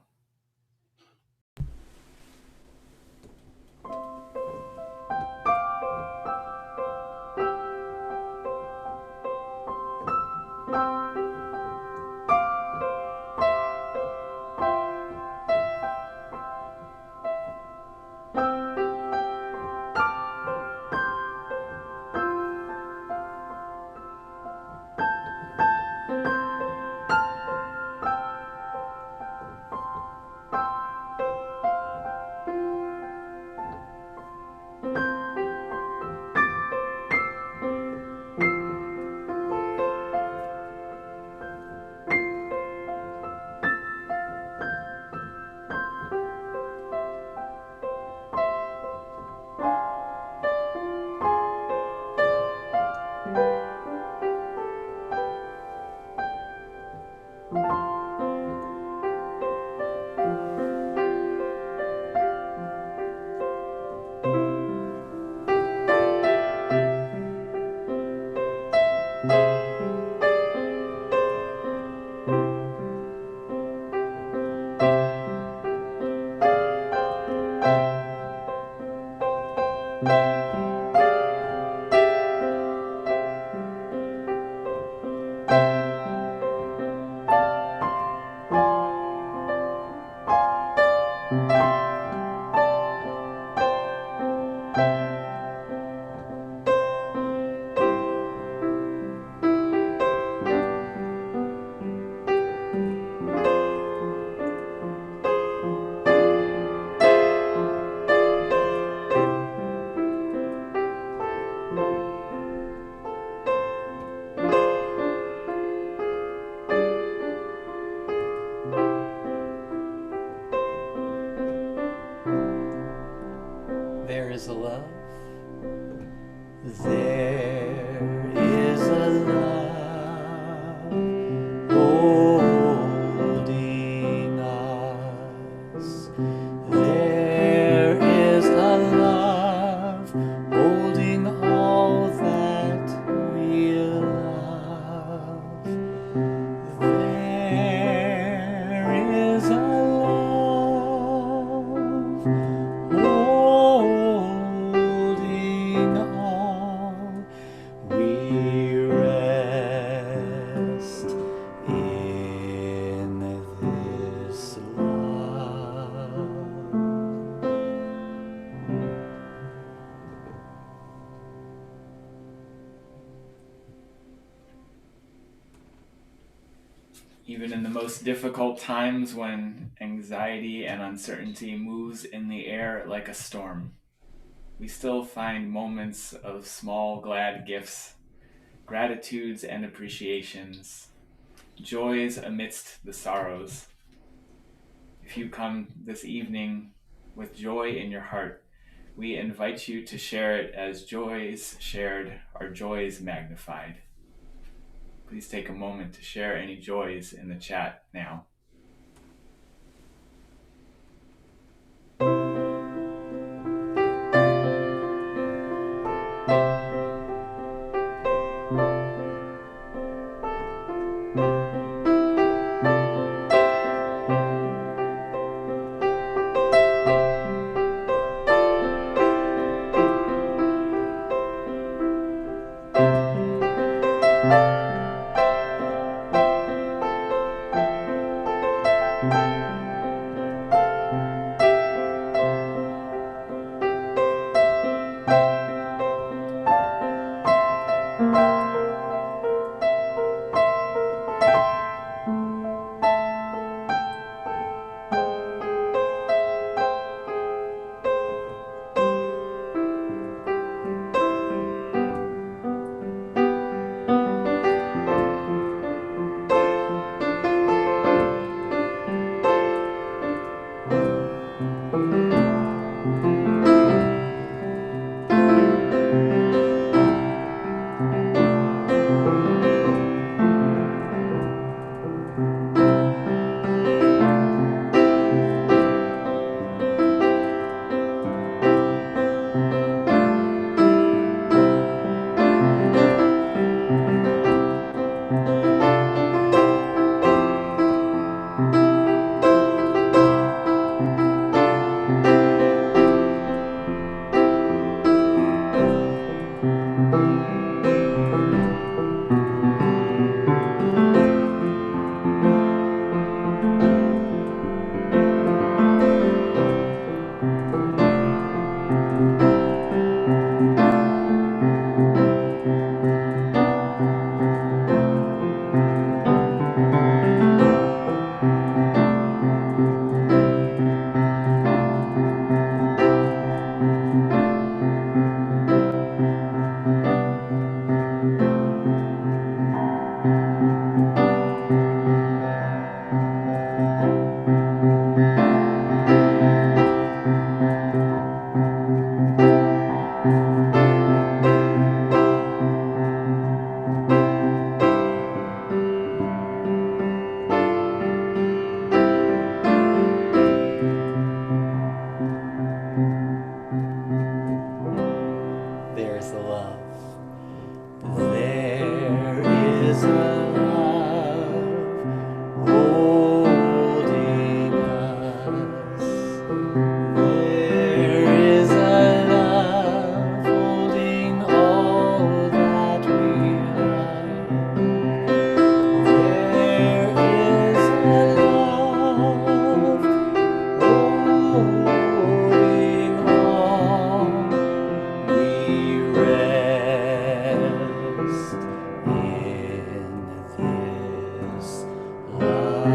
There is a love holding us. There is a love holding all that we love. There is a love holding all. We rest in this love. Even in the most difficult times when anxiety and uncertainty moves in the air like a storm, we still find moments of small glad gifts, gratitudes and appreciations, joys amidst the sorrows. If you come this evening with joy in your heart, we invite you to share it as joys shared are joys magnified. Please take a moment to share any joys in the chat now. There's a love. There is a love holding us. There is a love holding all that we love. There is a love holding all. We rest in this love.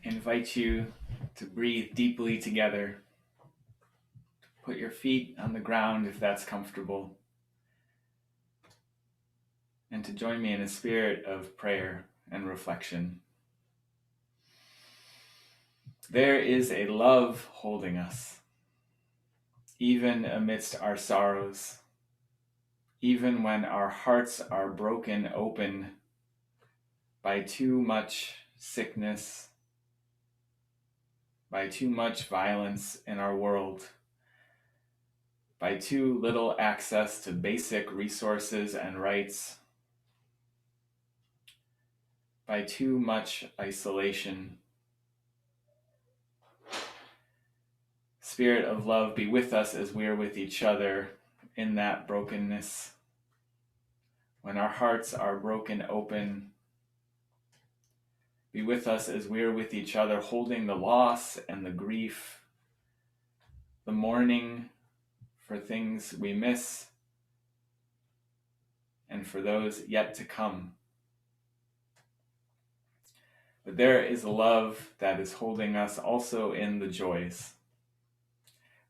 I invite you to breathe deeply together put your feet on the ground if that's comfortable, and to join me in a spirit of prayer and reflection. There is a love holding us, even amidst our sorrows, even when our hearts are broken open by too much sickness, by too much violence in our world, by too little access to basic resources and rights, by too much isolation. Spirit of love, be with us as we are with each other in that brokenness. When our hearts are broken open, be with us as we are with each other, holding the loss and the grief, the mourning for things we miss, and for those yet to come. But there is a love that is holding us also in the joys.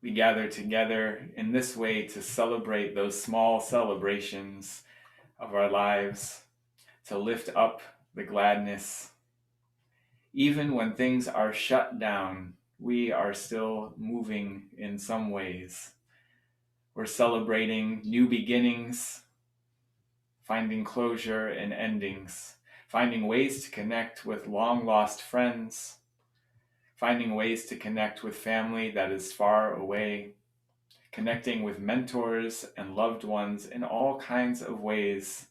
We gather together in this way to celebrate those small celebrations of our lives, to lift up the gladness. Even when things are shut down, we are still moving in some ways. We're celebrating new beginnings, finding closure in endings, finding ways to connect with long-lost friends, finding ways to connect with family that is far away, connecting with mentors and loved ones in all kinds of ways,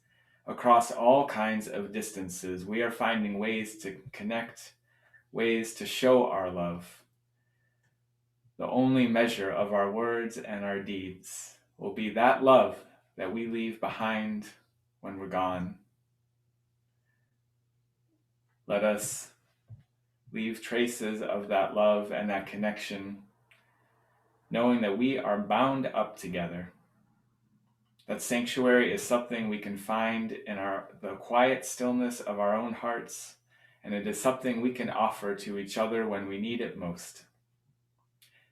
across all kinds of distances. We are finding ways to connect, ways to show our love. The only measure of our words and our deeds will be that love that we leave behind when we're gone. Let us leave traces of that love and that connection, knowing that we are bound up together. That sanctuary is something we can find in the quiet stillness of our own hearts, and it is something we can offer to each other when we need it most.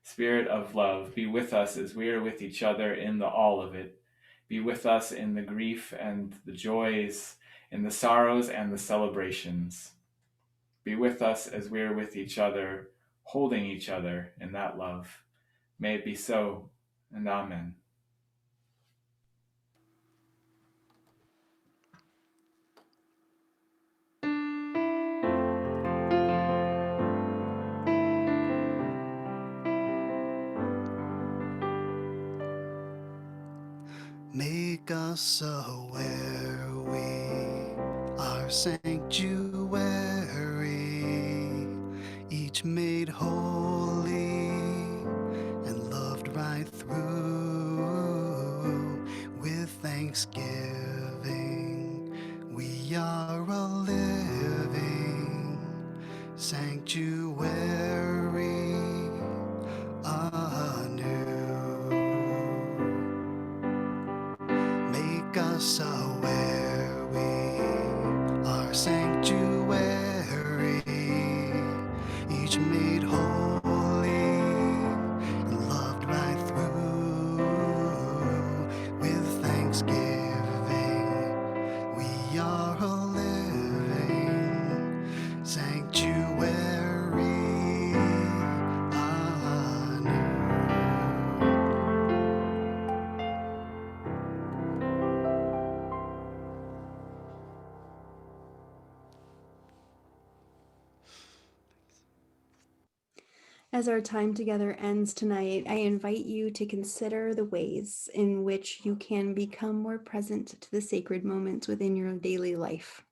Spirit of love, be with us as we are with each other in the all of it. Be with us in the grief and the joys, in the sorrows and the celebrations. Be with us as we are with each other, holding each other in that love. May it be so, and amen. Make us aware we are sanctuary, each made holy and loved right through. With thanksgiving, we are a living sanctuary anew. Make us aware we are sanctuary, each made holy and loved right through. With thanksgiving, we are a living sanctuary anew. As our time together ends tonight, I invite you to consider the ways in which you can become more present to the sacred moments within your daily life.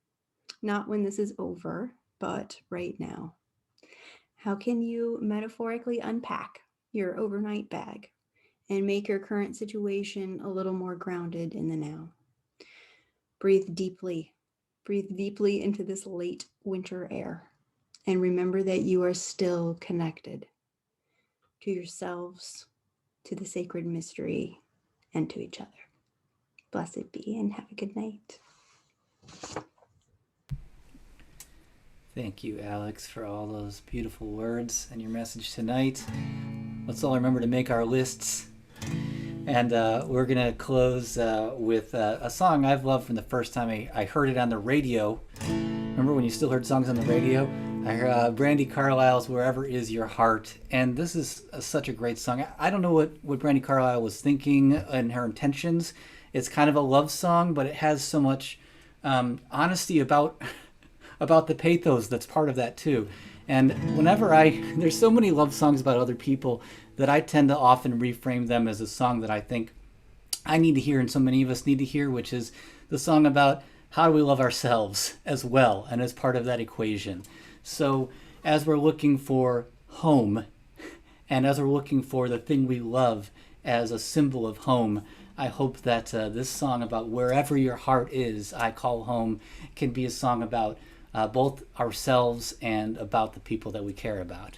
Not when this is over, but right now. How can you metaphorically unpack your overnight bag and make your current situation a little more grounded in the now? Breathe deeply. Breathe deeply into this late winter air. And remember that you are still connected to yourselves, to the sacred mystery, and to each other. Blessed be, and have a good night. Thank you, Alex, for all those beautiful words and your message tonight. Let's all remember to make our lists And we're going to close with a song I've loved from the first time I heard it on the radio. Remember when you still heard songs on the radio? I heard Brandi Carlile's Wherever Is Your Heart. And this is such a great song. I don't know what Brandi Carlile was thinking and her intentions. It's kind of a love song, but it has so much honesty about the pathos that's part of that too. And whenever there's so many love songs about other people that I tend to often reframe them as a song that I think I need to hear and so many of us need to hear, which is the song about how do we love ourselves as well and as part of that equation. So as we're looking for home and as we're looking for the thing we love as a symbol of home, I hope that this song about wherever your heart is, I call home, can be a song about both ourselves and about the people that we care about.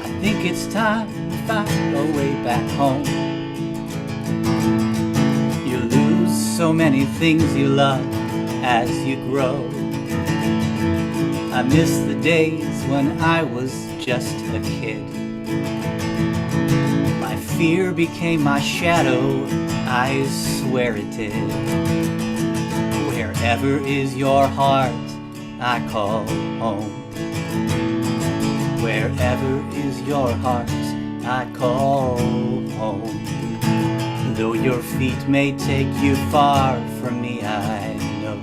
I think it's time to find our way back home. You lose so many things you love as you grow. I miss the days when I was just a kid. My fear became my shadow, I swear it did. Wherever is your heart, I call home. Wherever is your heart, I call home. Though your feet may take you far from me, I know.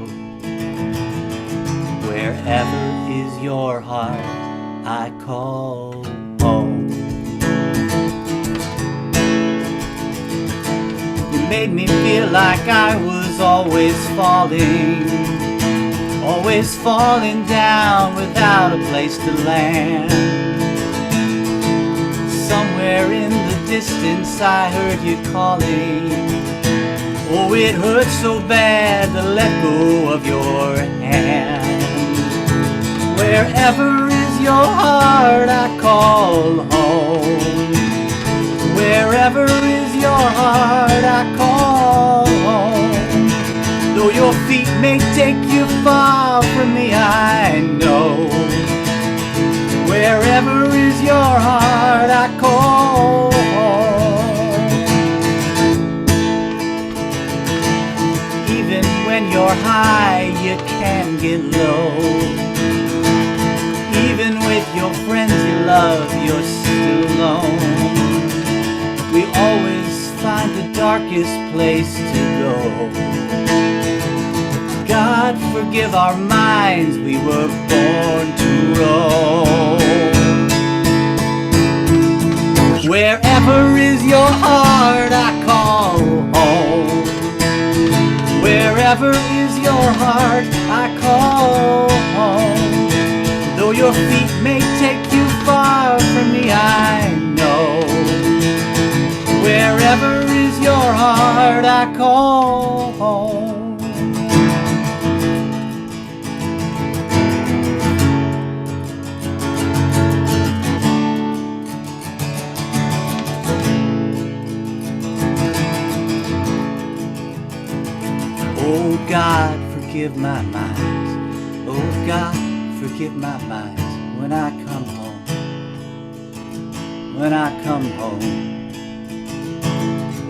Wherever is your heart, I call home. You made me feel like I was always falling down without a place to land. Somewhere in the distance I heard you calling. Oh, it hurt so bad to let go of your hand. Wherever is your heart, I call home. Wherever is your heart, I call home. Though your feet may take you far from me, I know. Wherever is your heart, I call home. Even when you're high, you can get low. Even with your friends you love, you're still alone. We always find the darkest place to go. God forgive our minds, we were born to roam. Wherever is your heart, I call home. Wherever is your heart, I call home. Though your feet may take you far from me, I know. Wherever is your heart, I call home. Oh God, forgive my mind. Oh God, forgive my mind when I come home. When I come home.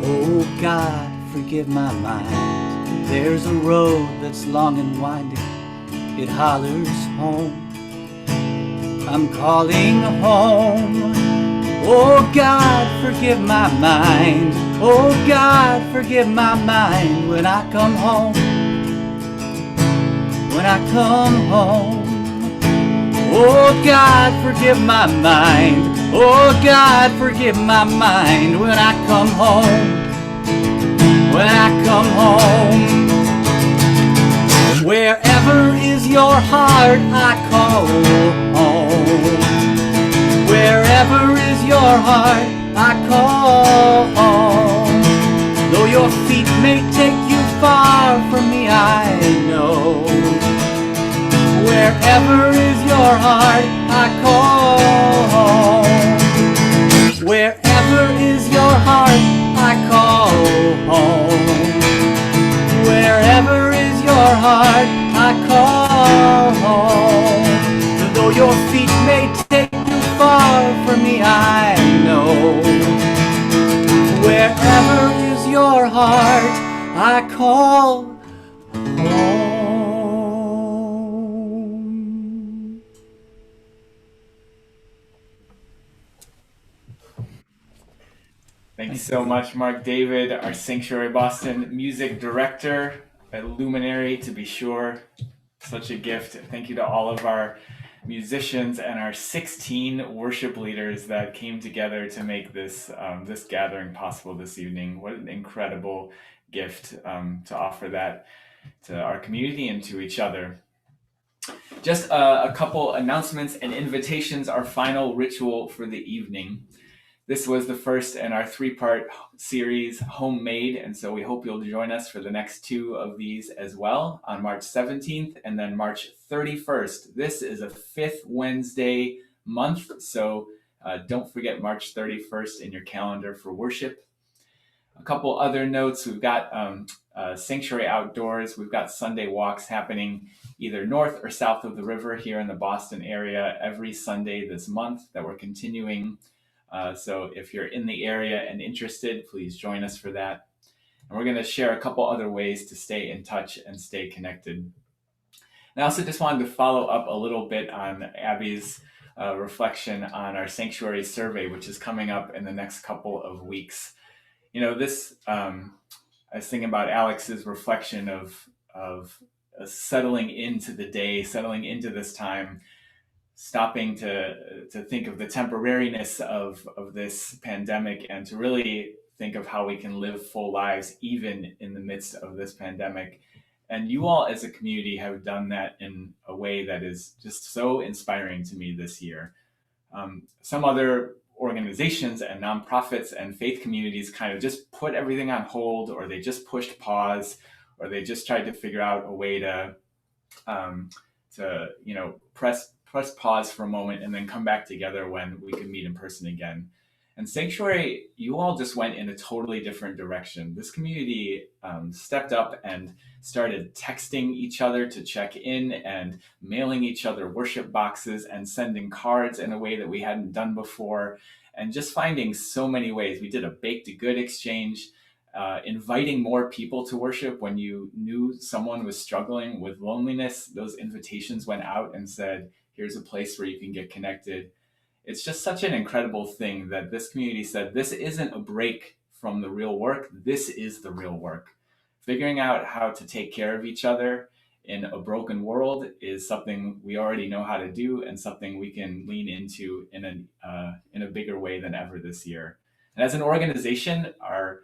Oh God, forgive my mind. There's a road that's long and winding. It hollers home. I'm calling home. Oh God, forgive my mind. Oh God, forgive my mind when I come home. When I come home. Oh God, forgive my mind. Oh God, forgive my mind when I come home. When I come home. Wherever is your heart, I call home. Wherever is your heart, I call home. Though your feet may take you far from me, I know. Wherever is your heart, I call home. Wherever is your heart, I call home. Wherever is your heart, I call home. Though your feet may take you far Thanks so much, Mark David, our Sanctuary Boston music director, a luminary to be sure. Such a gift. Thank you to all of our musicians and our 16 worship leaders that came together to make this this gathering possible this evening. What an incredible gift to offer that to our community and to each other. Just a couple announcements and invitations, our final ritual for the evening. This was the first in our 3-part series, Homemade, and so we hope you'll join us for the next 2 of these as well on March 17th and then March 31st. This is a 5th Wednesday month, so don't forget March 31st in your calendar for worship. A couple other notes, we've got Sanctuary Outdoors. We've got Sunday walks happening either north or south of the river here in the Boston area every Sunday this month that we're continuing. So if you're in the area and interested, please join us for that. And we're going to share a couple other ways to stay in touch and stay connected. And I also just wanted to follow up a little bit on Abby's reflection on our sanctuary survey, which is coming up in the next couple of weeks. You know, this, I was thinking about Alex's reflection of settling into the day, settling into this time, stopping to think of the temporariness of this pandemic and to really think of how we can live full lives even in the midst of this pandemic. And you all as a community have done that in a way that is just so inspiring to me this year. Some other organizations and nonprofits and faith communities kind of just put everything on hold, or they just pushed pause, or they just tried to figure out a way to press pause for a moment and then come back together when we could meet in person again. And Sanctuary, you all just went in a totally different direction. This community stepped up and started texting each other to check in and mailing each other worship boxes and sending cards in a way that we hadn't done before, and just finding so many ways. We did a baked good exchange, inviting more people to worship when you knew someone was struggling with loneliness. Those invitations went out and said, here's a place where you can get connected. It's just such an incredible thing that this community said, this isn't a break from the real work. This is the real work. Figuring out how to take care of each other in a broken world is something we already know how to do and something we can lean into in a bigger way than ever this year. And as an organization, our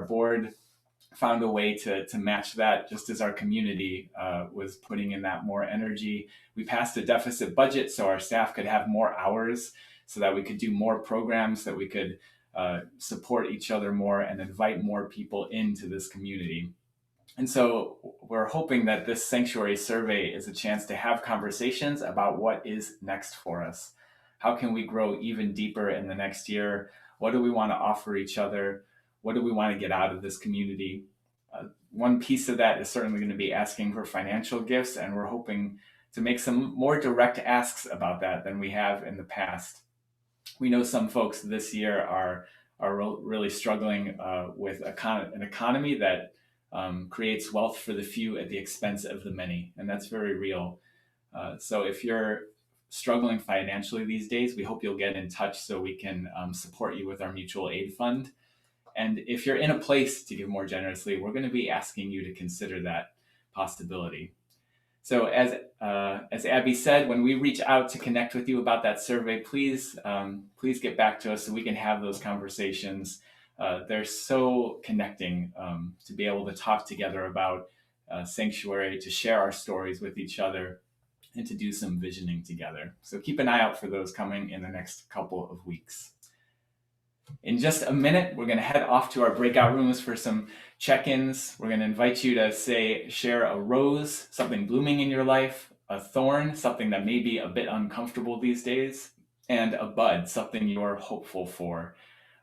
board found a way to match that, just as our community was putting in that more energy. We passed a deficit budget so our staff could have more hours, so that we could do more programs, that we could support each other more and invite more people into this community. And so we're hoping that this sanctuary survey is a chance to have conversations about what is next for us. How can we grow even deeper in the next year? What do we want to offer each other? What do we want to get out of this community? One piece of that is certainly going to be asking for financial gifts, and we're hoping to make some more direct asks about that than we have in the past. We know some folks this year are really struggling with an economy that creates wealth for the few at the expense of the many, and that's very real. So if you're struggling financially these days, we hope you'll get in touch so we can support you with our mutual aid fund. And if you're in a place to give more generously, we're going to be asking you to consider that possibility. So as Abby said, when we reach out to connect with you about that survey, please get back to us so we can have those conversations. They're so connecting to be able to talk together about Sanctuary, to share our stories with each other, and to do some visioning together. So keep an eye out for those coming in the next couple of weeks. In just a minute, we're going to head off to our breakout rooms for some check-ins. We're going to invite you to share a rose, something blooming in your life, a thorn, something that may be a bit uncomfortable these days, and a bud, something you're hopeful for.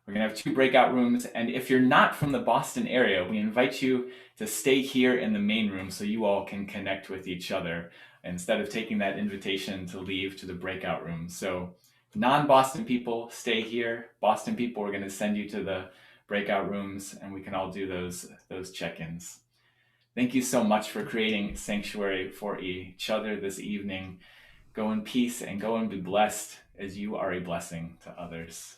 We're going to have 2 breakout rooms, and if you're not from the Boston area, we invite you to stay here in the main room so you all can connect with each other instead of taking that invitation to leave to the breakout room. So non-Boston people, stay here. Boston people, we're going to send you to the breakout rooms and we can all do those check-ins. Thank you so much for creating Sanctuary for each other this evening. Go in peace and go and be blessed as you are a blessing to others.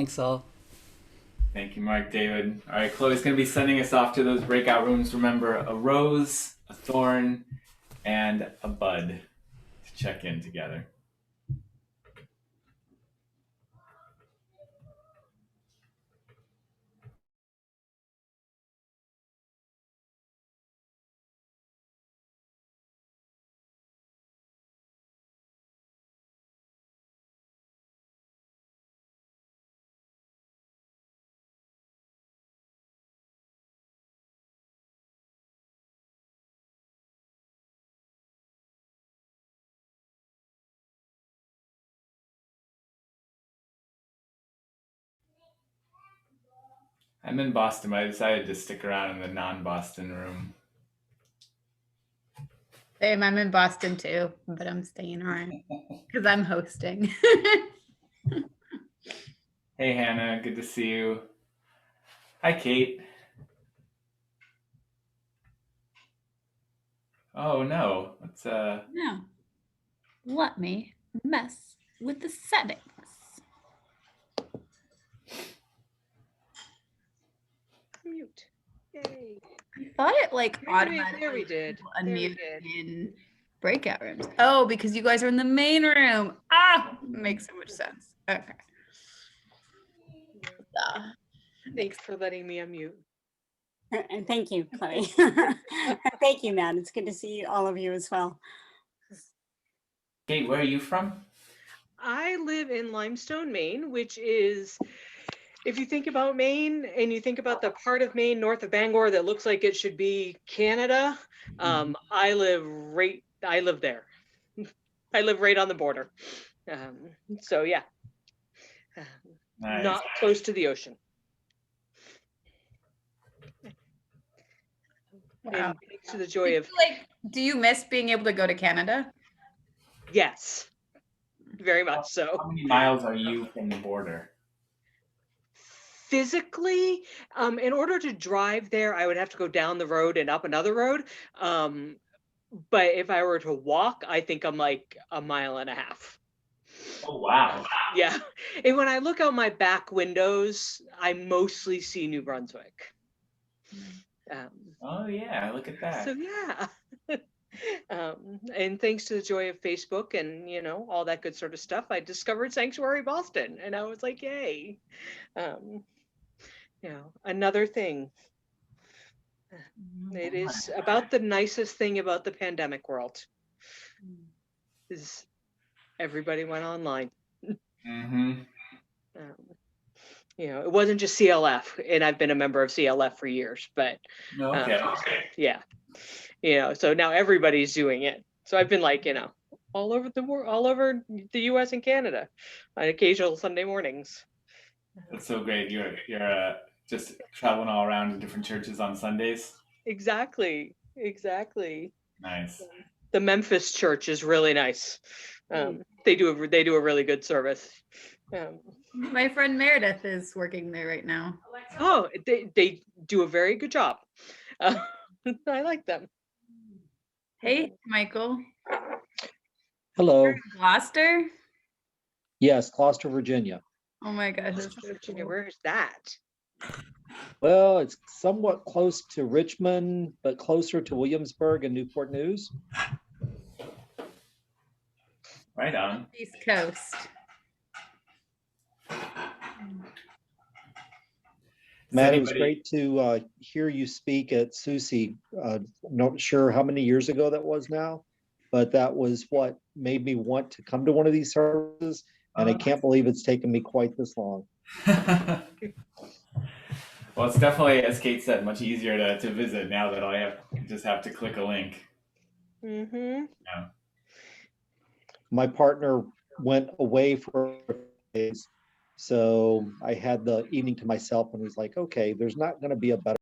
Thanks, all. Thank you, Mark, David. All right, Chloe's going to be sending us off to those breakout rooms. Remember, a rose, a thorn, and a bud to check in together. I'm in Boston, but I decided to stick around in the non-Boston room. Same, I'm in Boston too, but I'm staying around because I'm hosting. Hey, Hannah, good to see you. Hi, Kate. Oh, no. Let's, No, let me mess with the settings. Mute. Yay. I thought it like automatically There we did. unmute in breakout rooms. Oh, because you guys are in the main room. Ah, makes so much sense. Okay. Thanks for letting me unmute. And thank you, Chloe. And thank you, Matt. It's good to see all of you as well. Kate, where are you from? I live in Limestone, Maine, which is, if you think about Maine and you think about the part of Maine north of Bangor that looks like it should be Canada, I live there. I live right on the border. So yeah, Nice. Not close to the ocean. Wow. And thanks to the joy of, do you miss being able to go to Canada? Yes, very much so. How many miles are you from the border? Physically, in order to drive there, I would have to go down the road and up another road. But if I were to walk, I think I'm like a mile and a half. Oh, wow. Yeah. And when I look out my back windows, I mostly see New Brunswick. Oh, yeah. Look at that. So, yeah. And thanks to the joy of Facebook and, you know, all that good sort of stuff, I discovered Sanctuary Boston. And I was like, yay. You know, another thing. It is about the nicest thing about the pandemic world is everybody went online. Mm-hmm. You know, it wasn't just CLF, and I've been a member of CLF for years, but Okay. yeah, you know, so now everybody's doing it. So I've been like, you know, all over the world, all over the U.S. and Canada on occasional Sunday mornings. That's so great. You're just traveling all around to different churches on Sundays. Exactly. Nice. The Memphis church is really nice. They do a really good service. My friend Meredith is working there right now. Oh, they do a very good job. I like them. Hey, Michael. Hello. Gloucester? Yes, Gloucester, Virginia. Oh my gosh, that's so Virginia, cool. where's that? Well, it's somewhat close to Richmond, but closer to Williamsburg and Newport News. Right on. East Coast. Matt, it was great to hear you speak at Susie. Not sure how many years ago that was now, but that was what made me want to come to one of these services. And I can't believe it's taken me quite this long. Well, it's definitely, as Kate said, much easier to visit now that just have to click a link. Mm-hmm. Yeah. My partner went away for days, so I had the evening to myself and was like, okay, there's not going to be a better